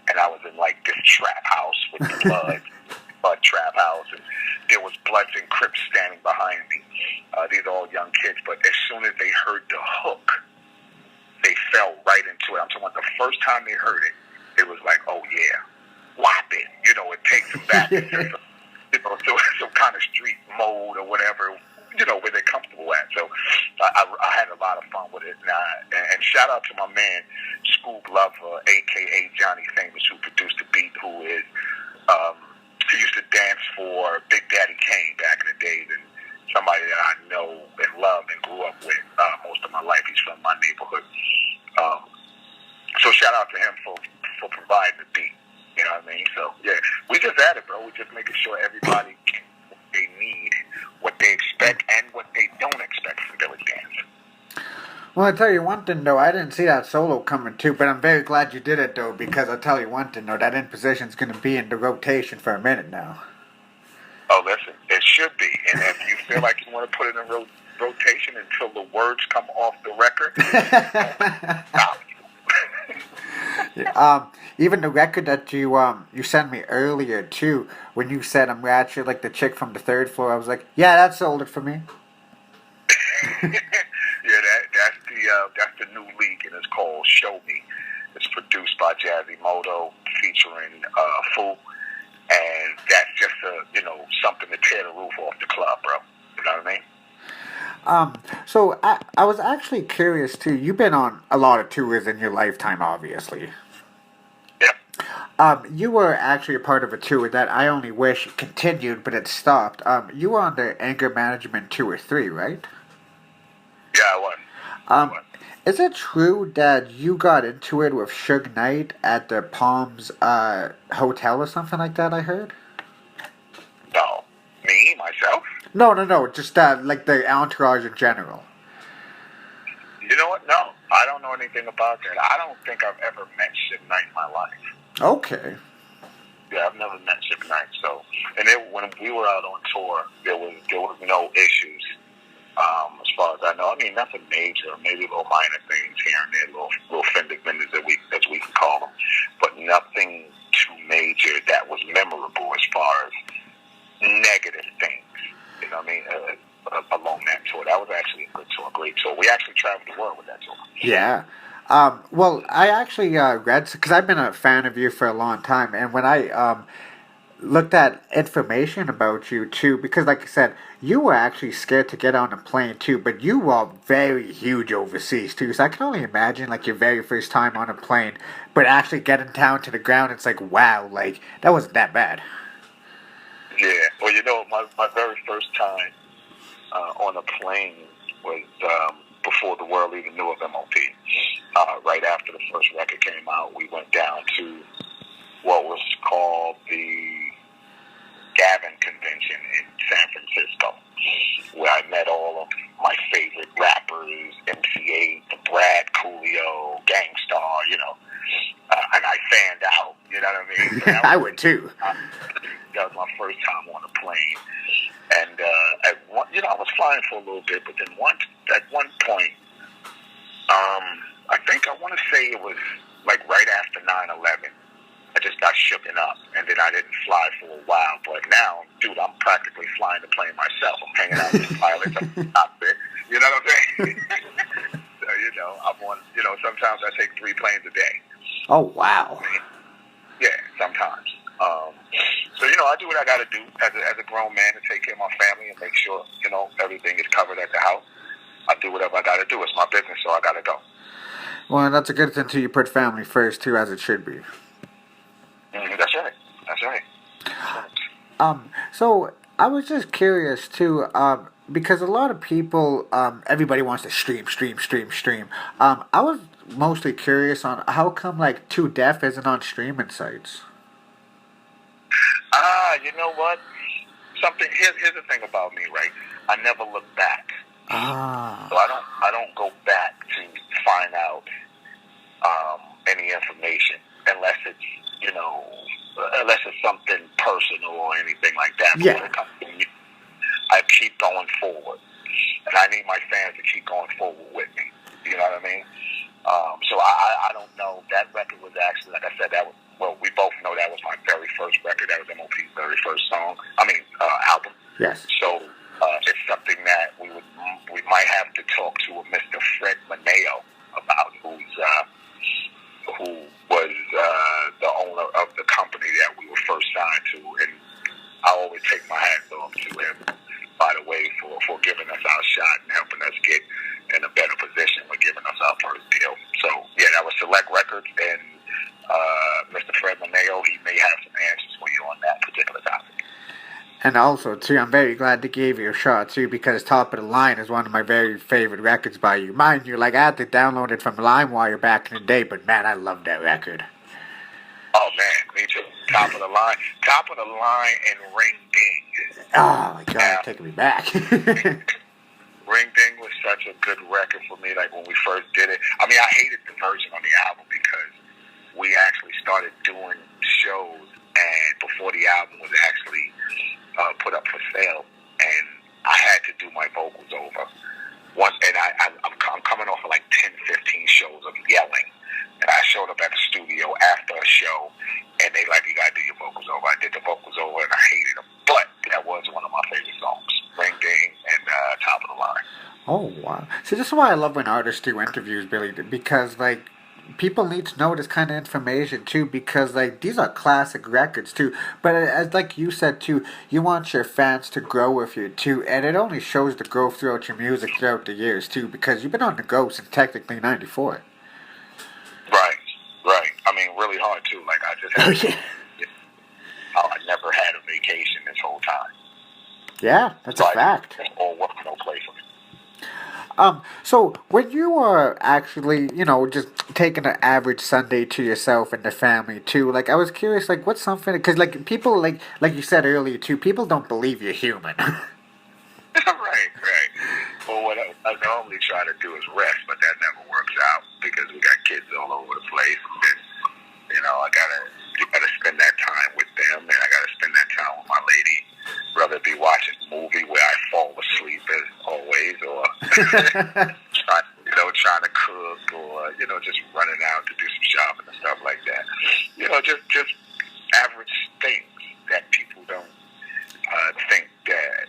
and I was in like this trap house with the blood trap house, and there was Bloods and Crips standing behind me. These are all young kids, but as soon as they heard the hook, they fell right into it. I'm talking about the first time they heard it, it was like, oh yeah, Wop It. It takes them back into some kind of street mode or whatever. Where they're comfortable at. So I had a lot of fun with it. And shout out to my man, Scoob Lover, a.k.a. Johnny Famous, who produced the beat, who he used to dance for Big Daddy Kane back in the days, and somebody that I know and love and grew up with most of my life. He's from my neighborhood. So shout out to him for providing the beat. You know what I mean? So, yeah, we just at it, bro. We're just making sure everybody gets what they need, what they expect, and what they don't expect from Billy Danze. Well, I'll tell you one thing, though. I didn't see that solo coming, too, but I'm very glad you did it, though, because I'll tell you one thing, though. That In Position's going to be in the rotation for a minute now. Oh, listen, it should be. And if you feel like you want to put it in rotation until the words come off the record, stop. Yeah, even the record that you sent me earlier too, when you said I'm actually like the chick from the third floor, I was like, yeah, that sold it for me. Yeah, that's the new league, and it's called Show Me. It's produced by Jazzy Moto featuring Foo, and that's just something to tear the roof off the club, bro. You know what I mean? So I was actually curious too. You've been on a lot of tours in your lifetime, obviously. Yeah. You were actually a part of a tour that I only wish continued, but it stopped. You were on the Anger Management Tour 3, right? Yeah, I was. Is it true that you got into it with Suge Knight at the Palms Hotel or something like that, I heard? No. Me? Myself? No. Just like the entourage in general. You know what? No. I don't know anything about that. I don't think I've ever met Suge Knight in my life. Okay. Yeah, I've never met Suge Knight. So, and when we were out on tour, there was no issues. As far as I know, I mean, nothing major, maybe little minor things here and there, little fender benders as we can call them, but nothing too major that was memorable as far as negative things. You know what I mean? Along that tour, that was actually a good tour, great tour. We actually traveled the world with that tour. Yeah. Well, I actually read, because I've been a fan of you for a long time, and when I looked at information about you too, because like I said, you were actually scared to get on a plane too, but you were very huge overseas too, so I can only imagine like your very first time on a plane, but actually getting down to the ground, it's like, wow, like, that wasn't that bad. Yeah, well, my very first time on a plane was before the world even knew of M.O.P. Right after the first record came out, we went down to what was called the Gavin Convention in San Francisco, where I met all of my favorite rappers, MC8, the Brad, Coolio, GangStarr, and I fanned out, you know what I mean? I would too. that was my first time on a plane. And at one, I was flying for a little bit, but then at one point, I think I want to say it was like right after 9/11. I just got shooken up, and then I didn't fly for a while. But now, dude, I'm practically flying the plane myself. I'm hanging out with the pilots. I'm cockpit. You know what I'm saying? So, I'm on. Sometimes I take 3 planes a day. Oh, wow. Yeah, sometimes. So I do what I got to do as a grown man to take care of my family and make sure everything is covered at the house. I do whatever I got to do. It's my business, so I got to go. Well, that's a good thing too. You put family first too, as it should be. That's right. That's right. So I was just curious too, because a lot of people, everybody wants to stream. I was mostly curious on how come like Too Deaf isn't on streaming sites. You know what? Here's the thing about me, right? I never look back. So I don't go back to find out any information unless it's something personal or anything like that. Yeah. But when it comes to I keep going forward, and I need my fans to keep going forward with me. You know what I mean? So I don't know. That record was actually, like I said, we both know that was my very first record. That was M.O.P's very first album. Yes. So it's something that we might have to talk to Mr. Fred Maneo about, who was the owner of the company that we were first signed to, and I always take my hats off to him, by the way, for giving us our shot and helping us get in a better position with giving us our first deal. So yeah, that was Select Records, and Mr. Fred Maneo, he may have some answers for you on that particular topic. And also, too, I'm very glad they gave you a shot, too, because Top of the Line is one of my very favorite records by you. Mind you, like, I had to download it from LimeWire back in the day, but, man, I love that record. Oh, man, me too. Top of the Line and Ring Ding. Oh, my God, taking me back. Ring Ding was such a good record for me, like, when we first did it. I mean, I hated the version on the album because we actually started doing shows, and before the album was actually put up for sale, and I had to do my vocals over. I'm coming off of like 10, 15 shows of yelling, and I showed up at the studio after a show, and they like, you gotta do your vocals over. I did the vocals over, and I hated them, but that was one of my favorite songs, Ring Ding and Top of the Line. Oh, wow. See, this is why I love when artists do interviews, Billy, because, like, people need to know this kind of information too, because like these are classic records too. But as like you said too, you want your fans to grow with you too, and it only shows the growth throughout your music throughout the years too, because you've been on the go since technically '94. Right. I mean, really hard too. Like I just had, I never had a vacation this whole time. Yeah, that's a fact. Or work no place for me. So when you are actually, just taking an average Sunday to yourself and the family too, like I was curious, like what's something, because like people, like you said earlier too, people don't believe you're human. Right. Well, what I normally try to do is rest, but that never works out because we got kids all over the place. And, I gotta spend that time with them, and I gotta spend that time with my lady. Rather be watching a movie where I fall asleep as always, or trying to cook, or just running out to do some shopping and stuff like that. Just average things that people don't think that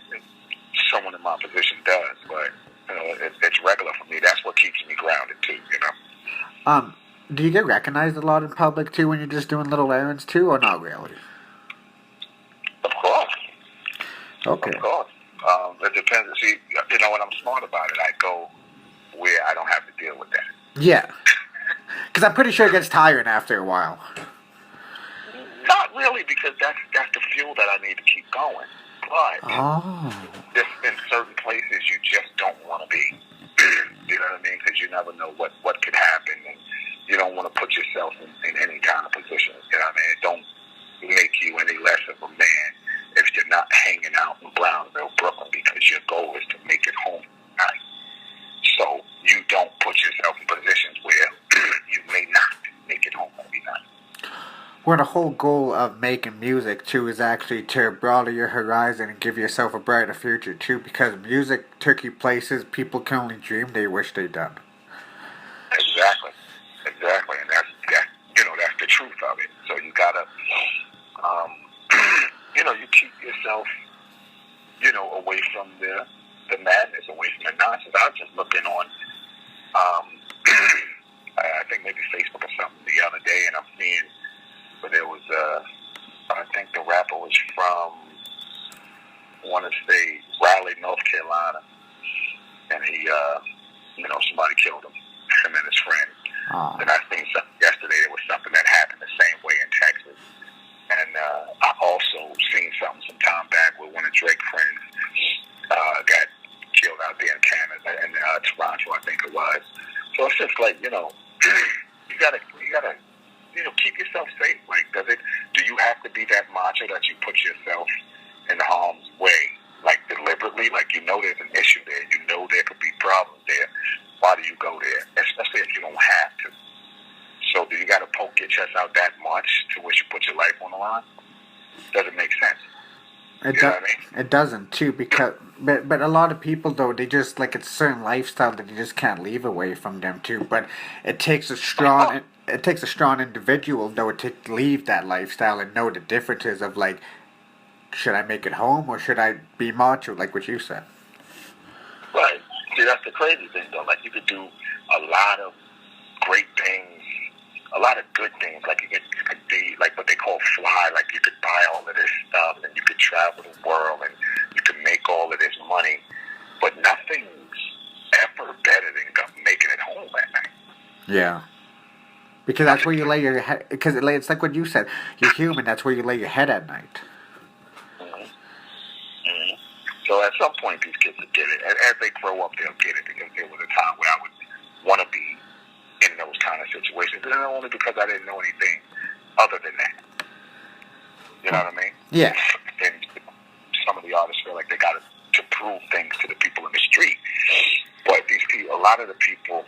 someone in my position does, but it's regular for me. That's what keeps me grounded too. Do you get recognized a lot in public too when you're just doing little errands too, or not really? Of course. Okay. Of course. It depends. See, when I'm smart about it, I go where I don't have to deal with that. Yeah. Because I'm pretty sure it gets tiring after a while. Not really, because that's the fuel that I need to keep going. But just in certain places, you just don't want to be. You know what I mean? Because you never know what could happen, and you don't want to put yourself in any kind of position. You know what I mean? It don't make you any less of a man if you're not hanging out in Brownsville, Brooklyn, because your goal is to make it home tonight. So you don't put yourself in positions where you may not make it home every night. Well, the whole goal of making music too is actually to broaden your horizon and give yourself a brighter future too. Because music took you places people can only dream they wish they'd done. Exactly, exactly, and that's the truth of it. So you gotta, um, you keep yourself, away from the madness, away from the nonsense. I was just looking on, I think maybe Facebook or something the other day, and I'm seeing where there was, I think the rapper was from, I want to say Raleigh, North Carolina, and he, somebody killed him and his friend. And I seen something yesterday. There was something that happened the same way in Texas. And I also seen something some time back where one of Drake's friends got killed out there in Canada, in Toronto, I think it was. So it's just like, you gotta keep yourself safe. Like, do you have to be that macho that you put yourself in harm's way, like deliberately? Like, there's an issue there. There could be problems there. Why do you go there? Especially if you don't have to. So do you got to poke your chest out that much to which you put your life on the line? Doesn't make sense. You know what I mean? It doesn't too, because but a lot of people though, they just like, it's a certain lifestyle that you just can't leave away from them too. But it takes a strong individual though to leave that lifestyle and know the differences of like, should I make it home or should I be macho, like what you said? Right. See, that's the crazy thing though. Like, you could do a lot of great things, a lot of good things. Like, you could be like what they call fly. Like, you could buy all of this stuff and you could travel the world and you could make all of this money, but nothing's ever better than making it home at night. Yeah. Because that's where you lay your head. Because it's like what you said. You're human. That's where you lay your head at night. Mm-hmm. Mm-hmm. So at some point, these kids will get it. And as they grow up, they'll get it, because there was a time where I would want to be in those kind of situations, and only because I didn't know anything other than that. You know what I mean? Yeah. And some of the artists feel like they got to prove things to the people in the street, but these people, a lot of the people,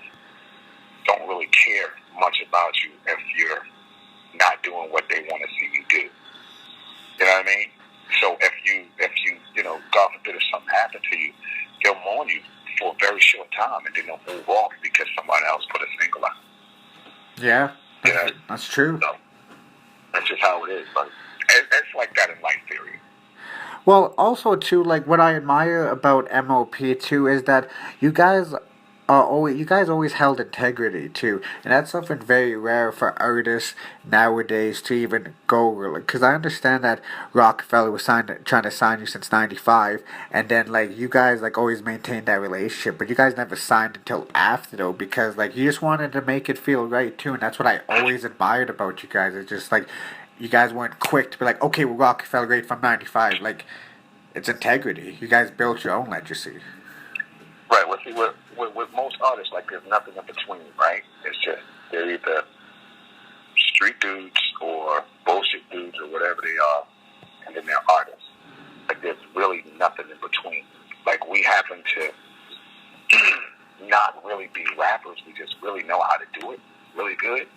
don't really care much about you if you're not doing what they want to see you do. You know what I mean? So if you God forbid, if something happened to you, they'll mourn you for a very short time, and then they'll move off because someone else put a single out. Yeah, that's true. So that's just how it is. But it's like that in life theory. Well, also too, like what I admire about M.O.P too is that you guys always held integrity too, and that's something very rare for artists nowadays to even go. Because I understand that Rockefeller was trying to sign you since '95, and then like you guys like always maintained that relationship, but you guys never signed until after though, because like you just wanted to make it feel right too, and that's what I always admired about you guys. It's just like, you guys weren't quick to be like, okay, well, Rockefeller great from '95. Like, it's integrity. You guys built your own legacy. Right. Well, see, with most artists, like, there's nothing in between, right? It's just, they're either street dudes or bullshit dudes or whatever they are, and then they're artists. Like, there's really nothing in between. Like, we happen to not really be rappers. We just really know how to do it really good.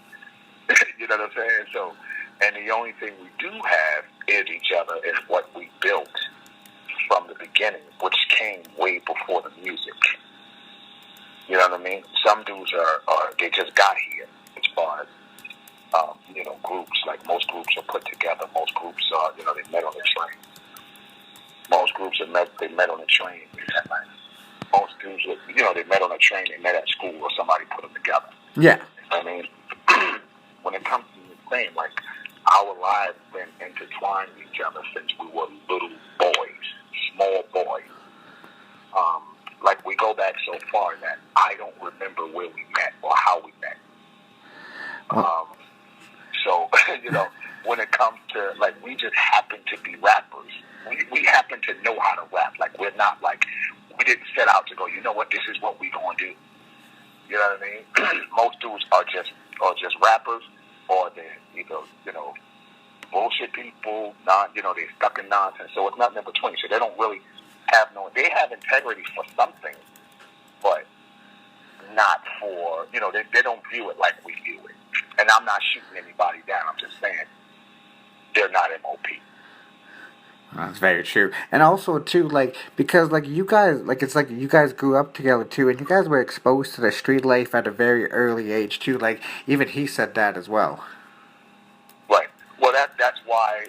You know what I'm saying? So, and the only thing we do have is each other, is what we built from the beginning, which came way before the music. You know what I mean? Some dudes are they just got here, as far as groups. Like, most groups are put together. Most groups are, they met on the train. Most groups they met on the train. Most dudes, they met on a train. They met at school, or somebody put them together. Yeah. I mean, when it comes to the thing, like, our lives been intertwined with each other since we were little boys, small boys. Like, we go back so far that I don't remember where we met or how we met. So, when it comes to, like, we just happen to be rappers. We happen to know how to rap. Like, we're not like, we didn't set out to go, you know what, this is what we gonna do. You know what I mean? Most dudes are just rappers, or they're either, bullshit people, they're stuck in nonsense. So it's nothing in between. So they don't really they have integrity for something, but not for, they don't view it like we view it. And I'm not shooting anybody down. I'm just saying, not M.O.P. That's very true. And also too, like, because like you guys, like, it's like you guys grew up together too, and you guys were exposed to the street life at a very early age too. Like, even he said that as well. Right. Well, that's why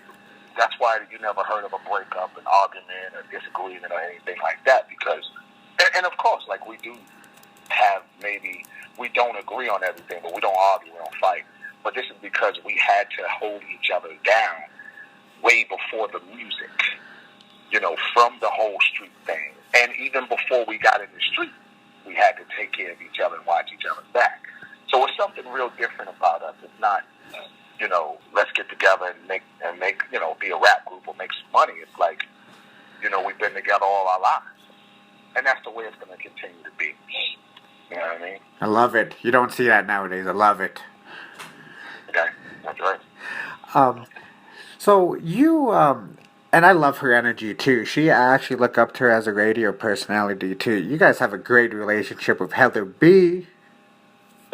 you never heard of a breakup, an argument, or disagreement, or anything like that. Because, and of course, like, we do have, maybe we don't agree on everything, but we don't argue, we don't fight. But this is because we had to hold each other down way before the music, from the whole street thing. And even before we got in the street, we had to take care of each other and watch each other's back. So it's something real different about us. It's not, let's get together and make, be a rap group or make some money. It's like, we've been together all our lives. And that's the way it's going to continue to be. You know what I mean? I love it. You don't see that nowadays. I love it. Okay, that's right. So you, and I love her energy too. I actually look up to her as a radio personality too. You guys have a great relationship with Heather B.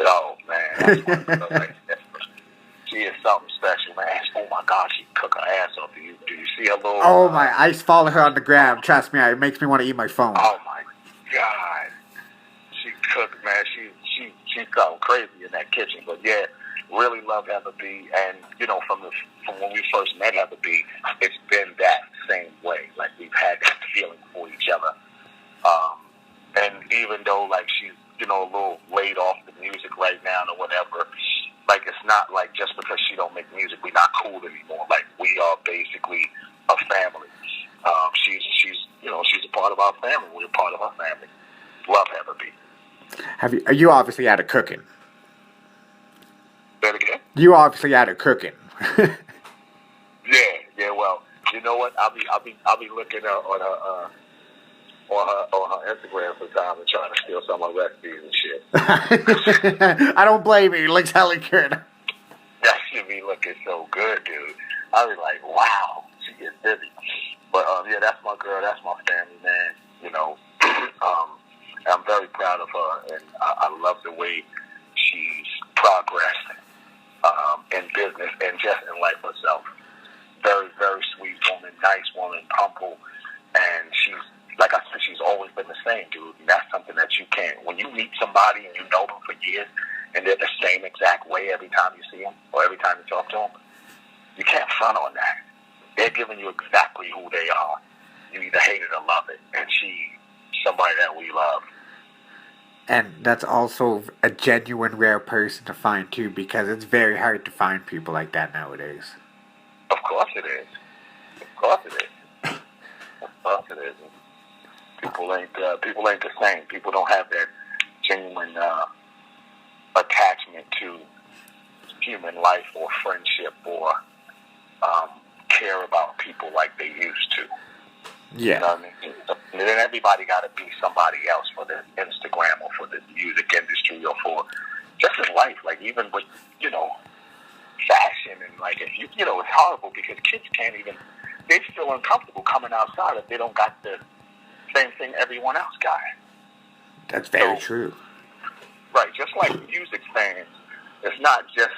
Oh, man, that's one of the, she is something special, man. Oh my God, she cook her ass off. Do you see her little? Oh my! I follow her on the gram. Trust me, it makes me want to eat my phone. Oh my God, she cooked, man. She's something crazy in that kitchen. But yeah, really love Heather B. And from when we first met Heather B, it's been that same way. Like, we've had that feeling for each other. And even though, like, she's a little laid off the music right now or whatever, like, it's not like just because she don't make music, we're not cool anymore. Like, we are basically a family. She's a part of our family. We're a part of our family. Love Heather B. You obviously had a cooking. Say it again? You obviously had a cooking. Yeah. Well, you know what? I'll be looking on her Instagram sometimes and trying to steal some of her recipes and shit. I don't blame you. It looks hella good. That should be looking so good, dude. I was like, wow, she gets busy. But yeah, that's my girl. That's my family, man. I'm very proud of her, and I love the way she's progressed in business and just in life herself. Very, very sweet woman, nice woman, humble, and she's, like I said, she's always been the same, dude. And that's something that you can't. When you meet somebody and you know them for years, and they're the same exact way every time you see them or every time you talk to them, you can't front on that. They're giving you exactly who they are. You either hate it or love it, and she's somebody that we love. And that's also a genuine, rare person to find too, because it's very hard to find people like that nowadays. Of course it is. Of course it is. Of course it is. People ain't the same. People don't have that genuine attachment to human life or friendship or care about people like they used to. Yeah. You know what I mean? And then everybody got to be somebody else for the Instagram or for the music industry or for just in life. Like, even with, fashion and, like, if it's horrible because kids can't even, they feel uncomfortable coming outside if they don't got the same thing everyone else got. That's very true. Right. Just like music fans, it's not just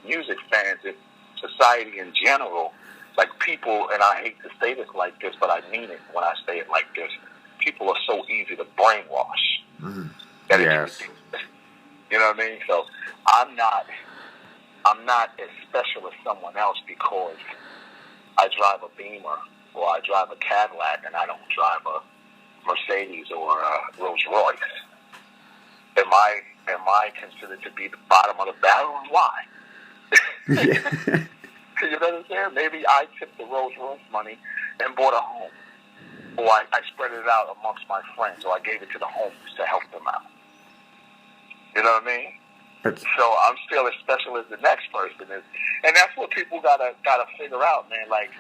music fans, it's society in general. Like, people, and I hate to say this like this, but I mean it when I say it like this, people are so easy to brainwash. That yes. You know what I mean? So I'm not as special as someone else because I drive a Beamer or I drive a Cadillac and I don't drive a Mercedes or a Rolls Royce. Am I considered to be the bottom of the barrel, and why? Yeah. You know what I'm saying? Maybe I tipped the Rolls Royce money and bought a home. Or I spread it out amongst my friends, or I gave it to the homeless to help them out. You know what I mean? So I'm still as special as the next person is. And that's what people gotta figure out, man. Like,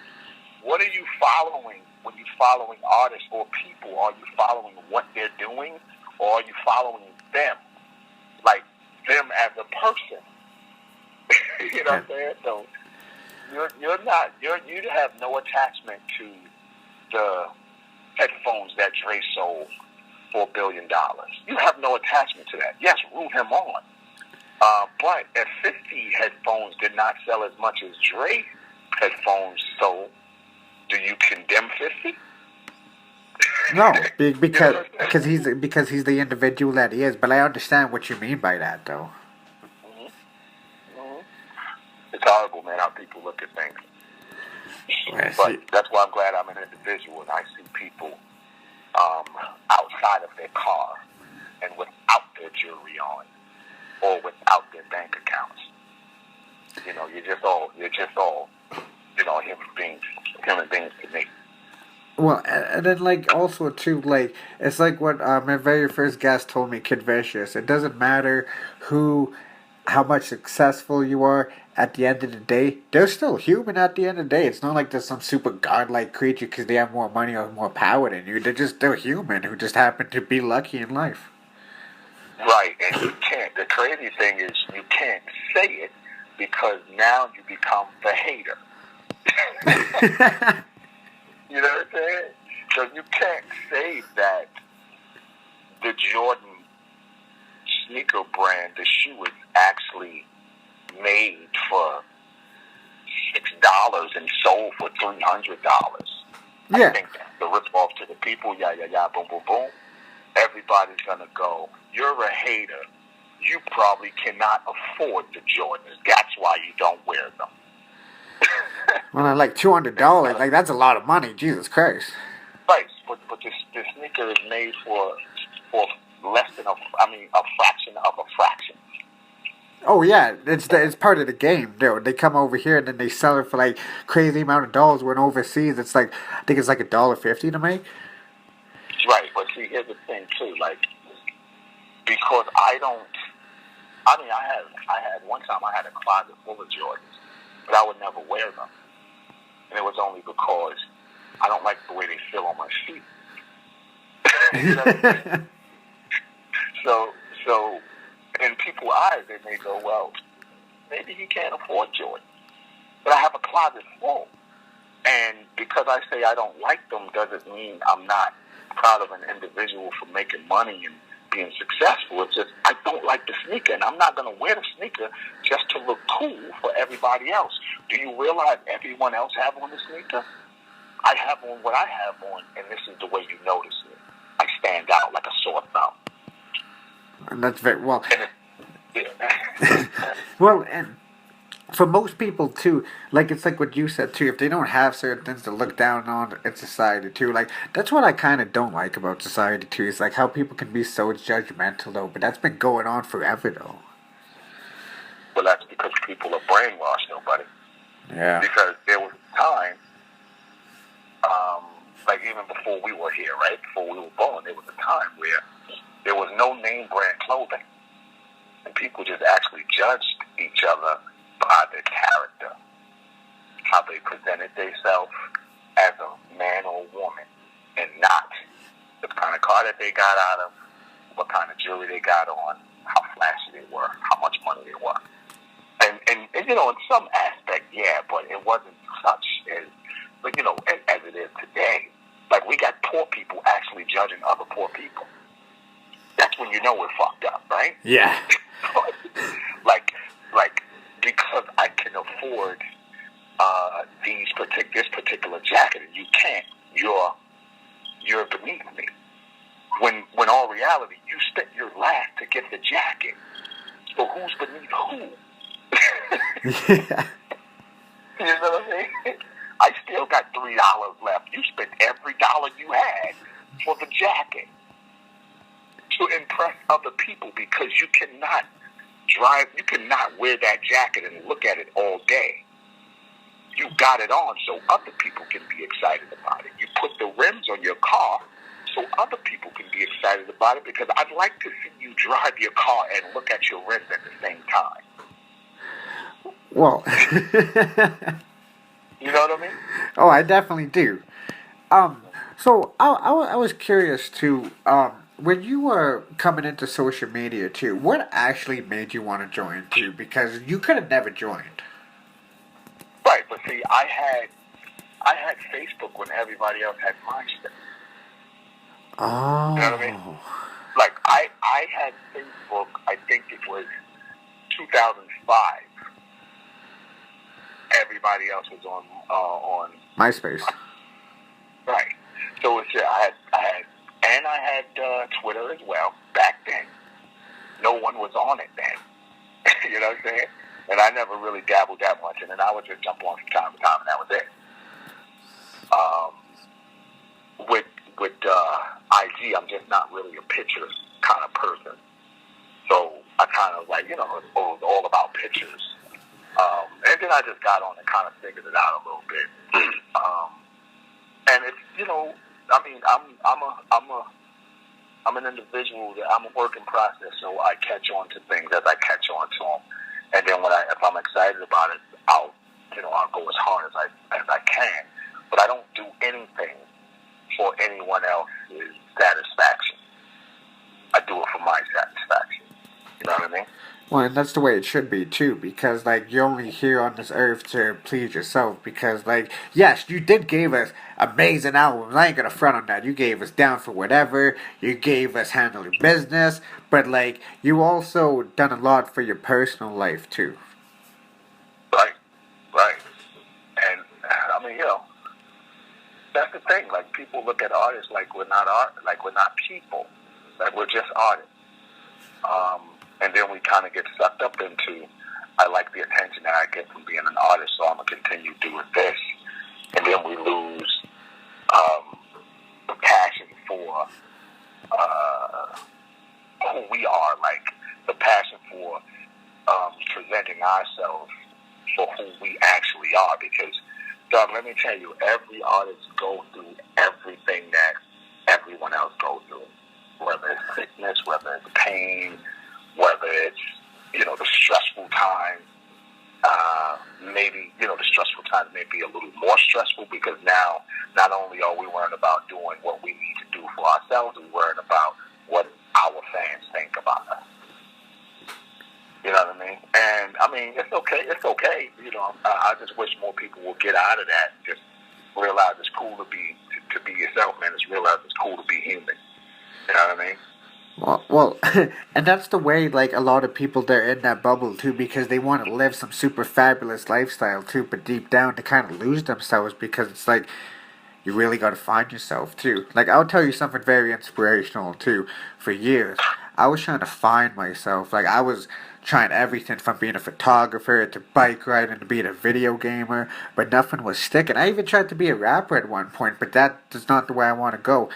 what are you following when you're following artists or people? Are you following what they're doing, or are you following them? Like, them as a person. You know what I'm saying? So you have no attachment to the headphones that Dre sold for $1 billion. You have no attachment to that. Yes, root him on. But if 50 headphones did not sell as much as Dre headphones sold, do you condemn 50? No, You know what I'm saying? because he's the individual that he is. But I understand what you mean by that, though. Hmm. Hmm. It's horrible, man, how people look at things. Well, But that's why I'm glad I'm an individual and I see people outside of their car and without their jewelry on or without their bank accounts. You know, you're just all, you know, human beings to me. Well, and then like also too, like it's like what my very first guest told me, Kid Vicious. It doesn't matter how much successful you are. At the end of the day, they're still human. At the end of the day, it's not like they're some super godlike creature because they have more money or more power than you. They're human who just happen to be lucky in life. Right, and you can't. The crazy thing is you can't say it because now you become the hater. You know what I'm saying? So you can't say that the Jordan sneaker brand, the shoe, is actually made for $6 and sold for $300. Yeah. I think that's the rip off to the people. Yeah, yeah, yeah. Boom, boom, boom. Everybody's gonna go, you're a hater. You probably cannot afford the Jordans. That's why you don't wear them. Well, like $200, like that's a lot of money. Jesus Christ. Right, but this sneaker is made for less than a fraction of a fraction. Oh yeah, it's part of the game. They come over here and then they sell it for like crazy amount of dollars. When overseas, it's like I think it's like $1.50 to make. Right, but see, here's the thing too. Like, because I had one time I had a closet full of Jordans, but I would never wear them, and it was only because I don't like the way they feel on my feet. You know what I mean? So, in people's eyes, they may go, well, maybe he can't afford Jordan. But I have a closet full. And because I say I don't like them doesn't mean I'm not proud of an individual for making money and being successful. It's just I don't like the sneaker, and I'm not going to wear the sneaker just to look cool for everybody else. Do you realize everyone else have on the sneaker? I have on what I have on, and this is the way you notice it. I stand out like a sore thumb. And that's very well. Yeah. Well, and for most people too, like it's like what you said too. If they don't have certain things to look down on in society too, like that's what I kind of don't like about society too. It's like how people can be so judgmental though, but that's been going on forever though. Well, that's because people are brainwashed, though, buddy. Yeah. Because there was a time, like even before we were here, right? Before we were born, there was a time where there was no name brand clothing. And people just actually judged each other by their character, how they presented themselves as a man or a woman, and not the kind of car that they got out of, what kind of jewelry they got on, how flashy they were, how much money they were. And you know, in some aspect, yeah, but it wasn't such as, but you know, as it is today. Like we got poor people actually judging other poor people. That's when you know we're fucked up, right? Yeah. like because I can afford this particular jacket and you can't, you're beneath me. When all reality, you spent your last to get the jacket. So who's beneath who? Yeah. You know what I mean? I still got $3 left. You spent every dollar you had for the jacket to impress other people because you cannot wear that jacket and look at it all day. You got it on so other people can be excited about it. You put the rims on your car so other people can be excited about it because I'd like to see you drive your car and look at your rims at the same time. Well. You know what I mean? Oh, I definitely do. So I was curious too. When you were coming into social media too, what actually made you want to join too? Because you could have never joined. Right, but see, I had Facebook when everybody else had MySpace. Oh. You know what I mean? Like I had Facebook. I think it was 2005, everybody else was on MySpace. Right. So it's I had Twitter as well back then. No one was on it then. You know what I'm saying? And I never really dabbled that much, and then I would just jump on from time to time, and that was it. With IG, I'm just not really a picture kind of person. So I kind of like, it was all about pictures. And then I just got on and kind of figured it out a little bit. And it's, I'm an individual that I'm a work in process, so I catch on to things as I catch on to them. And then if I'm excited about it, I'll go as hard as I can. But I don't do anything for anyone else's satisfaction. I do it for my satisfaction. You know what I mean? Well, and that's the way it should be too, because you're only here on this earth to please yourself. Because yes, you did give us amazing albums. I ain't gonna front on that. You gave us Down for Whatever. You gave us Handle Your Business. But you also done a lot for your personal life too. Right. And that's the thing. People look at artists like we're not art, like we're not people, like we're just artists. And then we kind of get sucked up into, I like the attention that I get from being an artist, so I'm going to continue doing this. And then we lose the passion for who we are, the passion for presenting ourselves for who we actually are. Because, Doug, let me tell you, every artist goes through everything that everyone else goes through, whether it's sickness, whether it's pain, whether it's, the stressful times. Maybe, the stressful times may be a little more stressful because now not only are we worrying about doing what we need to do for ourselves, we're worrying about what our fans think about us. You know what I mean? And, it's okay. It's okay. I just wish more people would get out of that and just realize it's cool to be yourself, man. Just realize it's cool to be human. You know what I mean? Well, and that's the way, a lot of people, they're in that bubble, too, because they want to live some super fabulous lifestyle, too, but deep down, they kind of lose themselves, because it's you really got to find yourself, too. I'll tell you something very inspirational, too. For years, I was trying to find myself. I was trying everything from being a photographer to bike riding to being a video gamer, but nothing was sticking. I even tried to be a rapper at one point, but that's not the way I want to go.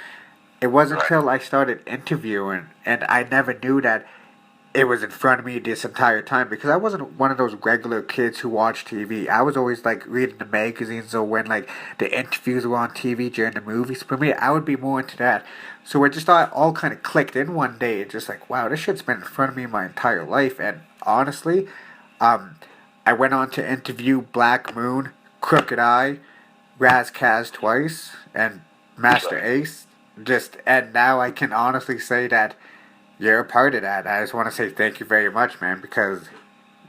It wasn't until I started interviewing, and I never knew that it was in front of me this entire time, because I wasn't one of those regular kids who watch TV. I was always reading the magazines, or when the interviews were on TV during the movies. For me, I would be more into that. So it just all kind of clicked in one day. It's just wow, this shit's been in front of me my entire life. And honestly, I went on to interview Black Moon, Crooked Eye, Raz Kaz twice, and Master Ace. And now I can honestly say that you're a part of that. I just want to say thank you very much, man, because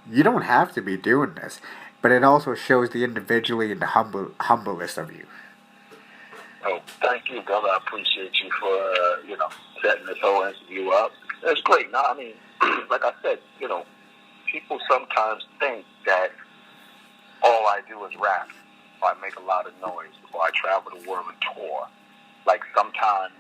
you don't have to be doing this, but it also shows the individually and the humbleness of you. Oh, thank you, brother. I appreciate you for setting this whole interview up. It's great. Now, like I said, people sometimes think that all I do is rap, or I make a lot of noise, or I travel the world and tour. Sometimes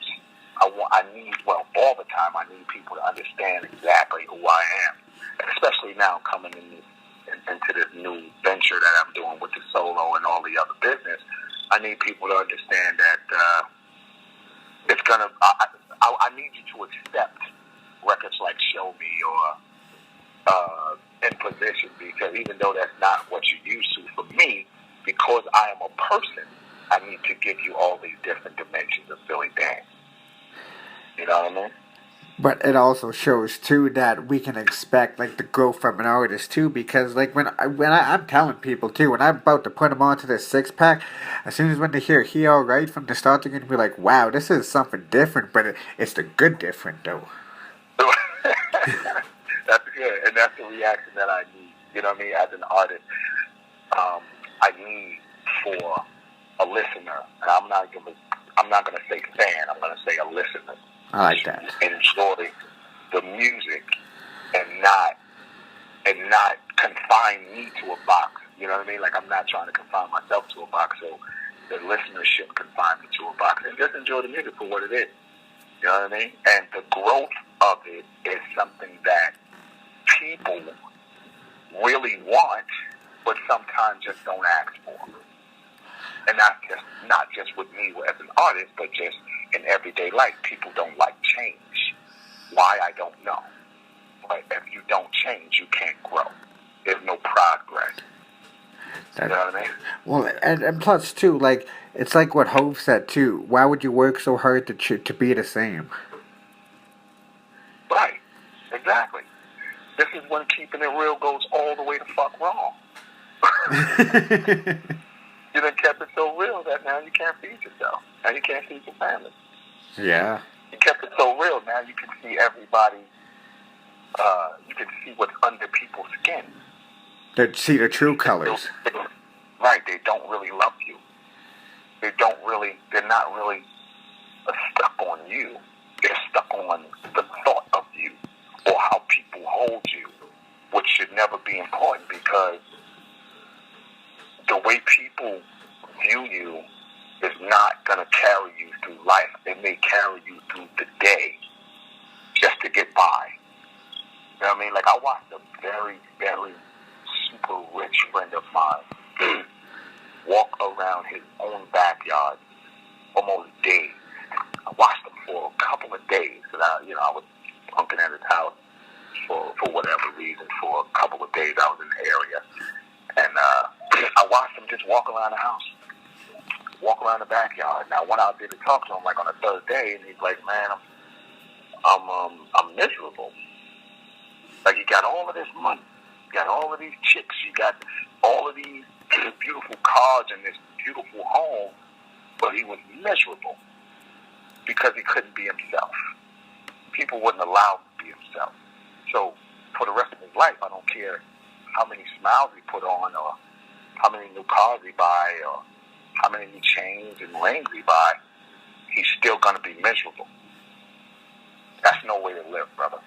all the time, I need people to understand exactly who I am. And especially now coming into this new venture that I'm doing with the solo and all the other business, I need people to understand that it's gonna. I need you to accept records like Show Me or In Position, because even though that's not what you're used to, for me, because I am a person, I need to give you all these different dimensions of Philly dance. You know what I mean? But it also shows too that we can expect the growth from an artist too, because I'm telling people too, when I'm about to put them onto this 6-pack, as soon as when they hear "He Alright" from the start, they're gonna be like, "Wow, this is something different," but it's the good different though. That's good, and that's the reaction that I need. You know what I mean? As an artist, I need for a listener, and I'm not gonna say fan. I'm gonna say a listener. I like that. Enjoy the music and not confine me to a box You know what I mean? Like, I'm not trying to confine myself to a box, so the listeners shouldn't confine me to a box. And just enjoy the music for what it is. You know what I mean? And the growth of it is something that people really want, but sometimes just don't ask for. And that's just not just with me as an artist, but just in everyday life. People don't like change. Why, I don't know. But if you don't change, you can't grow. There's no progress. You know what I mean? Well, and plus too, like it's like what Hove said too. Why would you work so hard to be the same? Right. Exactly. This is when keeping it real goes all the way the fuck wrong. You done kept it so real that now you can't feed yourself. Now you can't feed your family. Yeah. You kept it so real, now you can see everybody, you can see what's under people's skin. They see the true colors. Right, they don't really love you. They're not really stuck on you. They're stuck on the thought of you or how people hold you, which should never be important because the way people view you is not going to carry you through life. It may carry you through the day just to get by. You know what I mean? Like, I watched a very, very super rich friend of mine walk around his own backyard almost days. I watched him for a couple of days. And I was punking at his house for whatever reason. For a couple of days, I was in the area. And I watched him just walk around the house, walk around the backyard. Now, I went out there to talk to him like on the third day, and he's like, "Man, I'm miserable. Like, you got all of this money, you got all of these chicks, you got all of these beautiful cars and this beautiful home, but he was miserable because he couldn't be himself. People wouldn't allow him to be himself. So for the rest of his life, I don't care how many smiles he put on or how many new cars he buy or how many new chains and rings he buy, he's still going to be miserable. That's no way to live, brother.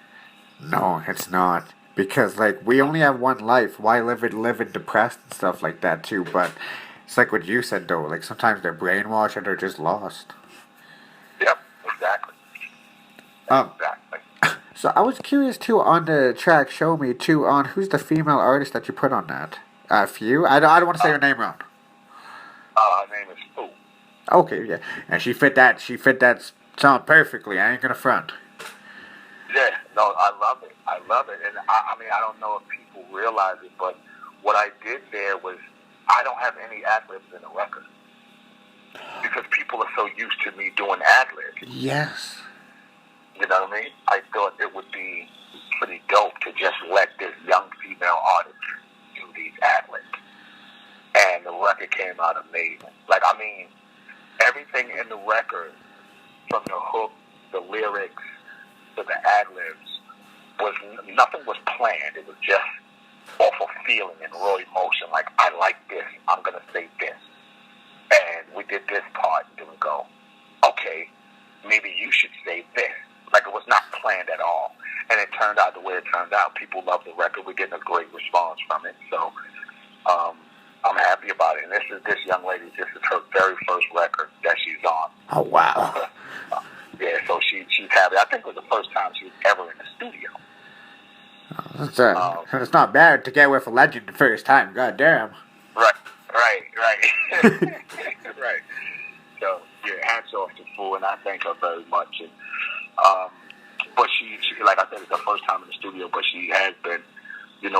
No, it's not. Because, like, we only have one life. Why live it depressed and stuff like that, too? But it's like what you said, though. Like, sometimes they're brainwashed or they're just lost. Yep, exactly. Exactly. So I was curious, too, on the track Show Me, too, on who's the female artist that you put on that? Few? I don't want to say her name wrong. Her name is Fu. Okay, yeah. And she fit that song perfectly. I ain't gonna front. Yeah, no, I love it. And I mean, I don't know if people realize it, but what I did there was I don't have any ad-libs in the record. Because people are so used to me doing ad-libs. Yes. You know what I mean? I thought it would be pretty dope to just let this young female artist do these ad-libs. And the record came out amazing. Like, I mean, everything in the record, from the hook, the lyrics, to the ad-libs, nothing was planned. It was just off of feeling and raw emotion. Like, I like this, I'm going to say this. And we did this part, and then we go, okay, maybe you should say this. Like, it was not planned at all. And it turned out the way it turned out. People love the record. We're getting a great response from it. So, I'm happy about it. And this young lady, this is her very first record that she's on. Oh, wow. Yeah, so she's happy. I think it was the first time she was ever in the studio. It's not bad to get with a legend the first time. God damn. Right. Right. So, yeah, hats off to Fu, and I thank her very much. And, but she, like I said, it's her first time in the studio, but she has been,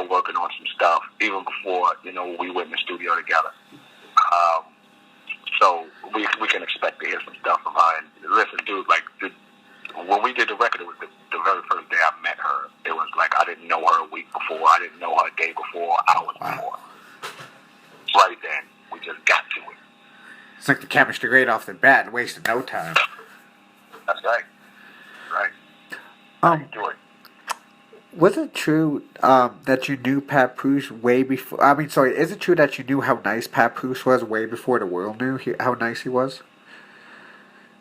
working on some stuff even before, we went in the studio together. So we can expect to hear some stuff from her. And listen, dude, like, when we did the record, it was the very first day I met her. It was like I didn't know her a week before. I didn't know her a day before, hours before. Right then, we just got to it. It's like the chemistry right off the bat and wasted no time. That's right. Right. Enjoy. Was it true that you knew Papoose way before? I mean, sorry, is it true that you knew how nice Papoose was way before the world knew how nice he was?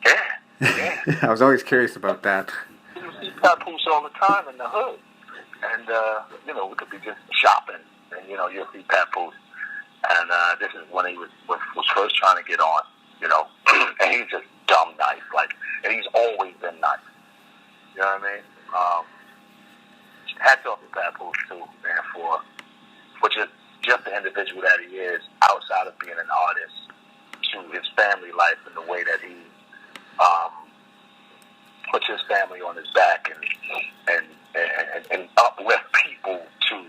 Yeah. I was always curious about that. You see Papoose all the time in the hood. And, we could be just shopping, and, you'll see Papoose. And this is when he was first trying to get on, and he's just dumb nice, and he's always been nice. You know what I mean? Hats off to Papoose too, man, for just the individual that he is, outside of being an artist, to his family life and the way that he puts his family on his back and uplift people to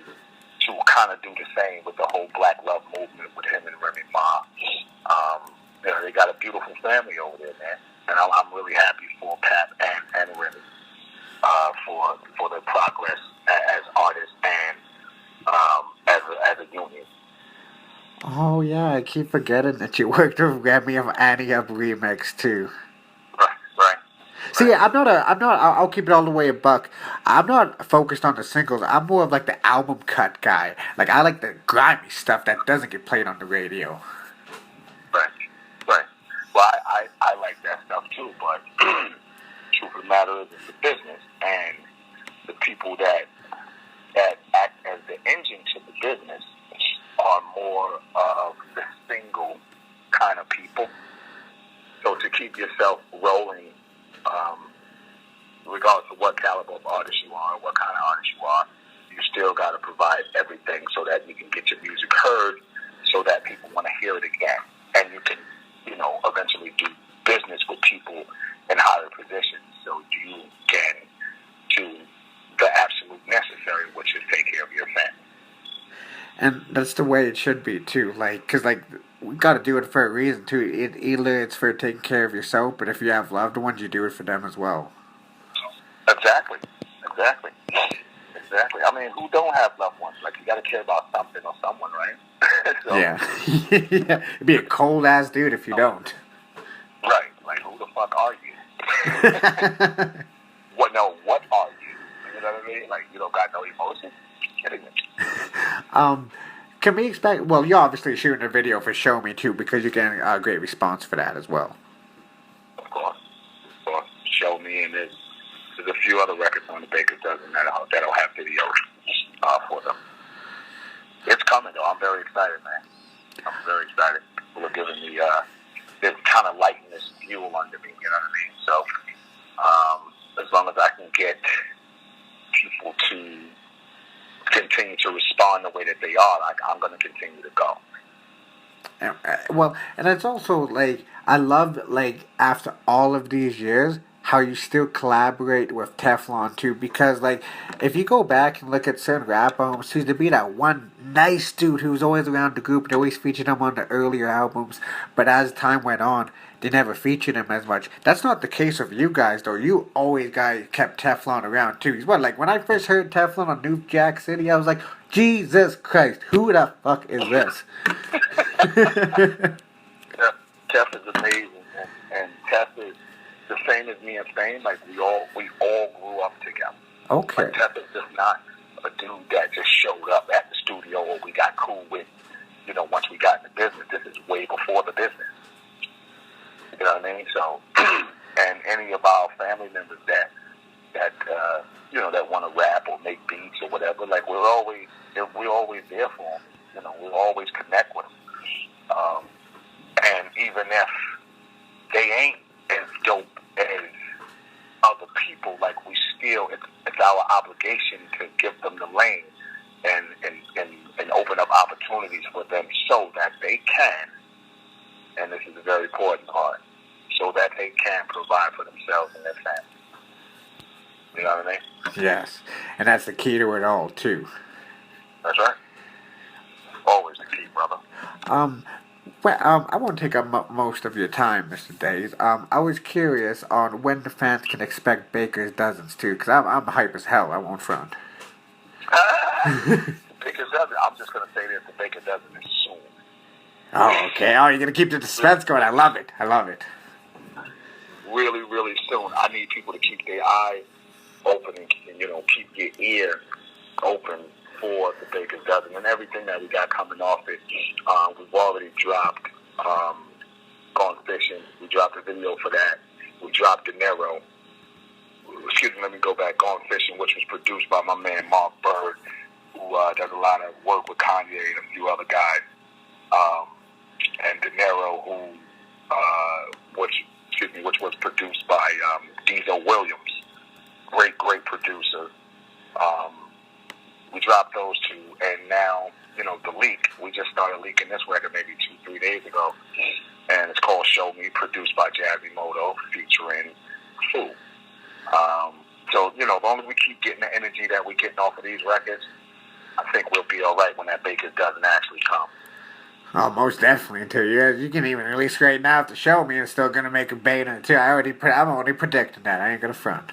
kind of do the same with the whole Black Love movement with him and Remy Ma. They got a beautiful family over there, man, and I'm really happy for Pap and Remy for their progress as artists and as a union. Oh yeah, I keep forgetting that you worked with Remy of Annie Up Remix too. Right. See, I'll keep it all the way a buck. I'm not focused on the singles. I'm more of like the album cut guy. Like, I like the grimy stuff that doesn't get played on the radio. Right. Well, I like that stuff too, but truth of the matter is it's the business, and the people that act as the engine to the business are more of the single kind of people. So to keep yourself rolling, regardless of what caliber of artist you are, or what kind of artist you are, you still got to provide everything so that you can get your music heard, so that people want to hear it again, and you can, eventually do business with people in higher positions, so you can do the absolute necessary, which is take care of your family. And that's the way it should be too. Cause we got to do it for a reason too. Either it's for taking care of yourself, but if you have loved ones, you do it for them as well. Exactly. I mean, who don't have loved ones? Like, you got to care about something or someone, right? So, yeah. Yeah. You'd be a cold ass dude if you don't. Right. Like, who the fuck are you? What are you? You know what I mean? Like, you don't got no emotions? Kidding me. Can we expect? Well, you're obviously shooting a video for Show Me too, because you're getting a great response for that as well. Of course. Show Me, and there's a few other records on the Baker's Dozen that'll have videos for them. It's coming though. I'm very excited, man. I'm very excited. People are giving me they're kind of lighting this fuel under me. You know what I mean? So as long as I can get people to continue to respond the way that they are, I'm going to continue to go. Well, and it's also I love after all of these years how you still collaborate with Teflon too, because if you go back and look at certain rap albums, seems to be that one nice dude who was always around the group. They always featured him on the earlier albums, but as time went on, they never featured him as much. That's not the case of you guys though. You always kept Teflon around too. When I first heard Teflon on New Jack City, I was like, Jesus Christ, who the fuck is this? Tef is amazing, and Tef is the same as me and Fame. Like, we all grew up together. Okay. Like, Tef is just not a dude that just showed up at the studio or we got cool with, once we got in the business. This is way before the business. You know what I mean? So, and any of our family members that want to rap or make beats or whatever, we're always there for them. We'll always connect with them. And even if they ain't as dope as other people, we still, it's our obligation to give them the lane and open up opportunities for them so that they can, and this is a very important part, so that they can provide for themselves and their family. You know what I mean? Yes, and that's the key to it all too. That's right. Always the key, brother. I won't take up most of your time, Mr. Days. I was curious on when the fans can expect Baker's Dozens too, because I'm hype as hell. I won't front. Baker's Dozen. I'm just gonna say this: the Baker's Dozen is soon. Oh, okay. Oh, you're gonna keep the suspense going. I love it. Really, really soon. I need people to keep their eyes open and keep your ear open for the Baker's Dozen and everything that we got coming off it. We've already dropped Gone Fishing. We dropped a video for that. We dropped Dinero. Excuse me, let me go back. Gone Fishing, which was produced by my man Mark Bird, who does a lot of work with Kanye and a few other guys. Dinero, which was produced by Diesel Williams, great producer. We dropped those two, and now, the leak. We just started leaking this record maybe 2-3 days ago, and it's called Show Me, produced by Jazzy Moto, featuring Fu. So, as long as we keep getting the energy that we're getting off of these records, I think we'll be all right when that Baker's doesn't actually come. Oh, most definitely, too. Yeah, you can even release right now to Show Me. It's still gonna make a beta too. I'm already predicting that. I ain't gonna front.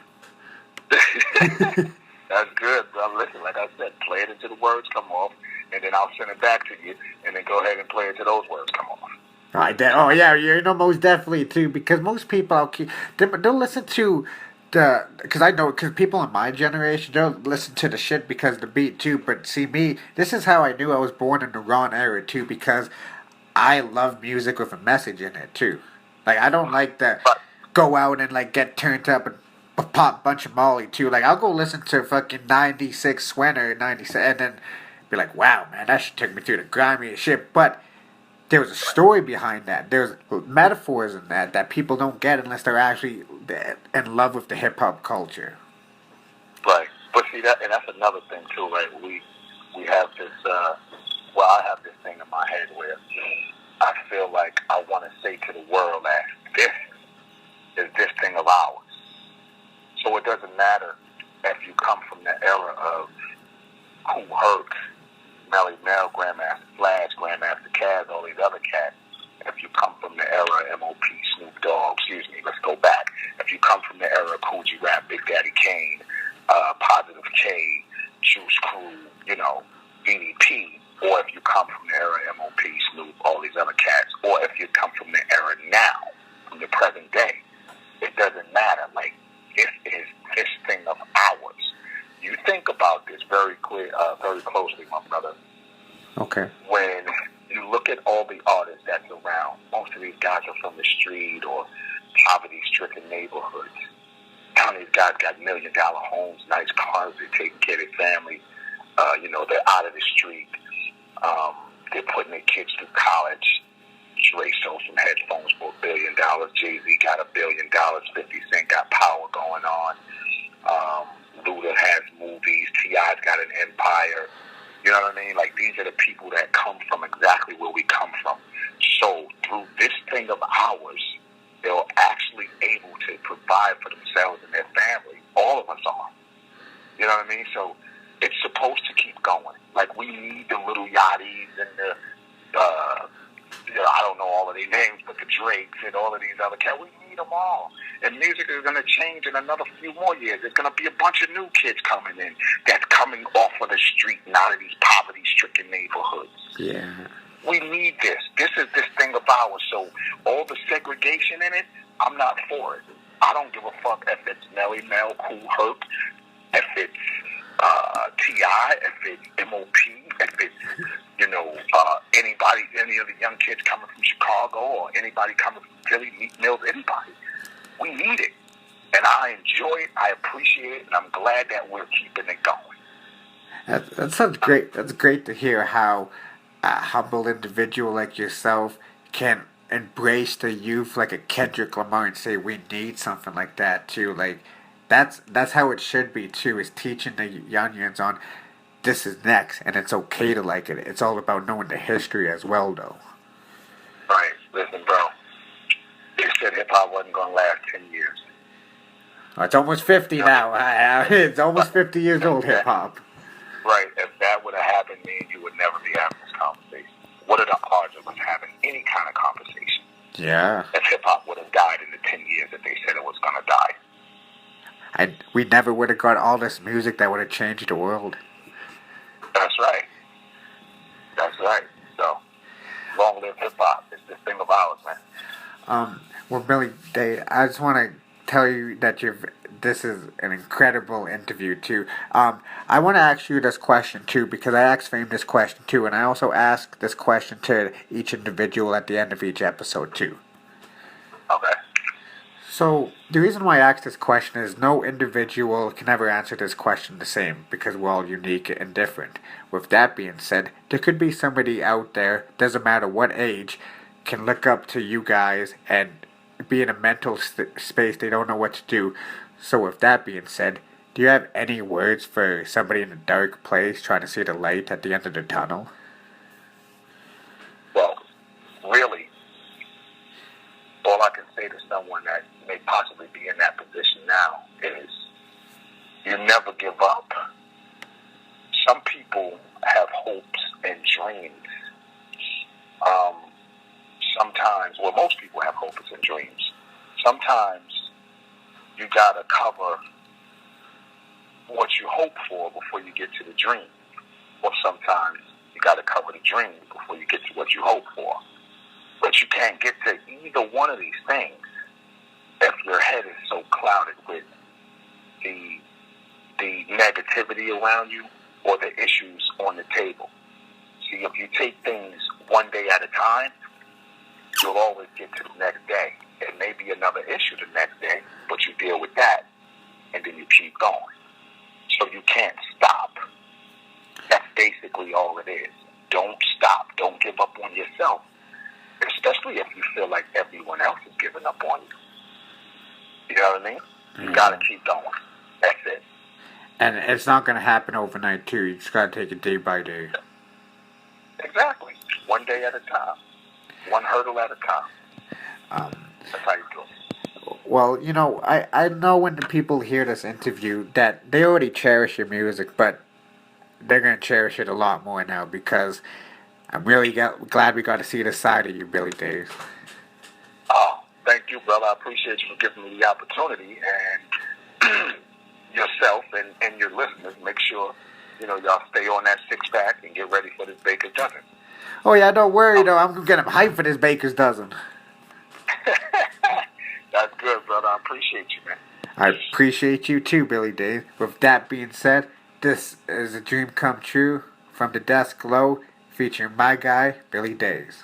That's good, bro. Listen, like I said, play it until the words come off, and then I'll send it back to you, and then go ahead and play it until those words come off. Oh yeah, most definitely too. Because most people don't listen to because people in my generation don't listen to the shit because of the beat too. But see me, this is how I knew I was born in the wrong era too, because I love music with a message in it too. Like I don't like to go out and like get turned up and pop a bunch of Molly too. Like I'll go listen to fucking 96 Swenner 97 and then be like, wow man, that shit took me through the grimiest shit. But there was a story behind that. There's metaphors in that people don't get unless they're actually in love with the hip hop culture. Right, but see that, and that's another thing too, right? We have this. I have this thing in my head where I feel like I want to say to the world that this is this thing of ours. So it doesn't matter if you come from the era of Kool Herc, Melly Mel, Grandmaster Flash, Grandmaster Caz, all these other cats. If you come from the era of M.O.P, Snoop Dogg, let's go back. If you come from the era of Cool G Rap, Big Daddy Kane, Positive K, Juice Crew, BDP, or if you come from the era of M.O.P, Snoop, all these other cats, or if you come from the era now, from the present day, it doesn't matter. Like, this is this thing of ours. You think about this very closely, my brother. Okay. When you look at all the artists that's around, most of these guys are from the street or poverty-stricken neighborhoods. Now these guys got $1 million homes, nice cars, they're taking care of their family. They're out of the street. They're putting their kids through college. Dre sold some headphones for $1 billion. Jay-Z got $1 billion. 50 Cent got power going on. Luda has movies. T.I.'s got an empire. You know what I mean? Like, these are the people that come from exactly where we come from. So, through this thing of ours, they're actually able to provide for themselves and their family. All of us are. You know what I mean? So, it's supposed to keep going. Like, we need the Little Yachties and the, I don't know all of their names, but the Drakes and all of these other cats. We need them all. And music is going to change in another few more years. There's going to be a bunch of new kids coming in that's coming off of the street and out of these poverty-stricken neighborhoods. Yeah. We need this. This is this thing of ours. So all the segregation in it, I'm not for it. I don't give a fuck if it's Melly Mel, Kool Herc, if it's T.I., if it's M.O.P., if it's, anybody, any of the young kids coming from Chicago or anybody coming from Philly, Meat Mills, anybody. We need it. And I enjoy it, I appreciate it, and I'm glad that we're keeping it going. That sounds great. That's great to hear how a humble individual like yourself can embrace the youth like a Kendrick Lamar and say we need something like that too. Like that's how it should be too, is teaching the youngins on this is next and it's okay to like it. It's all about knowing the history as well though. Right. Listen, bro. They said hip-hop wasn't going to last 10 years. Oh, it's almost 50 now. It's almost 50 years old, hip-hop. Right. If that would have happened, me and you would never be having this conversation. What are the odds of us having any kind of conversation? Yeah. If hip-hop would have died in the 10 years that they said it was going to die. We never would have got all this music that would have changed the world. That's right. That's right. So, long live hip-hop. It's this thing of ours, man. Well, Billy Day, I just want to tell you that this is an incredible interview, too. I want to ask you this question, too, because I asked Fame this question, too, and I also ask this question to each individual at the end of each episode, too. Okay. So, the reason why I asked this question is no individual can ever answer this question the same, because we're all unique and different. With that being said, there could be somebody out there, doesn't matter what age, can look up to you guys and be in a mental space they don't know what to do. So with that being said, do you have any words for somebody in a dark place trying to see the light at the end of the tunnel? Well, really, all I can say to someone that may possibly be in that position now is you never give up. Some people have hopes and dreams. Sometimes, well, most people have hopes and dreams. Sometimes you gotta cover what you hope for before you get to the dream. Or sometimes you gotta cover the dream before you get to what you hope for. But you can't get to either one of these things if your head is so clouded with the negativity around you or the issues on the table. See, if you take things one day at a time, you'll always get to the next day. It may be another issue the next day, but you deal with that, and then you keep going. So you can't stop. That's basically all it is. Don't stop. Don't give up on yourself, especially if you feel like everyone else is giving up on you. You know what I mean? You gotta keep going. That's it. And it's not going to happen overnight, too. You just got to take it day by day. Exactly. One day at a time. One hurdle at a time. That's how you do it. Well, you know, I know when the people hear this interview that they already cherish your music, but they're going to cherish it a lot more now because I'm really glad we got to see the side of you, Billy Days. Oh, thank you, brother. I appreciate you for giving me the opportunity, and yourself and your listeners, make sure, y'all stay on that six-pack and get ready for this Baker's Dozen. Oh, yeah, don't worry, though. I'm going to get him hyped for this Baker's Dozen. That's good, brother. I appreciate you, man. I appreciate you, too, Billy Days. With that being said, this is a dream come true from the desk low, featuring my guy, Billy Days.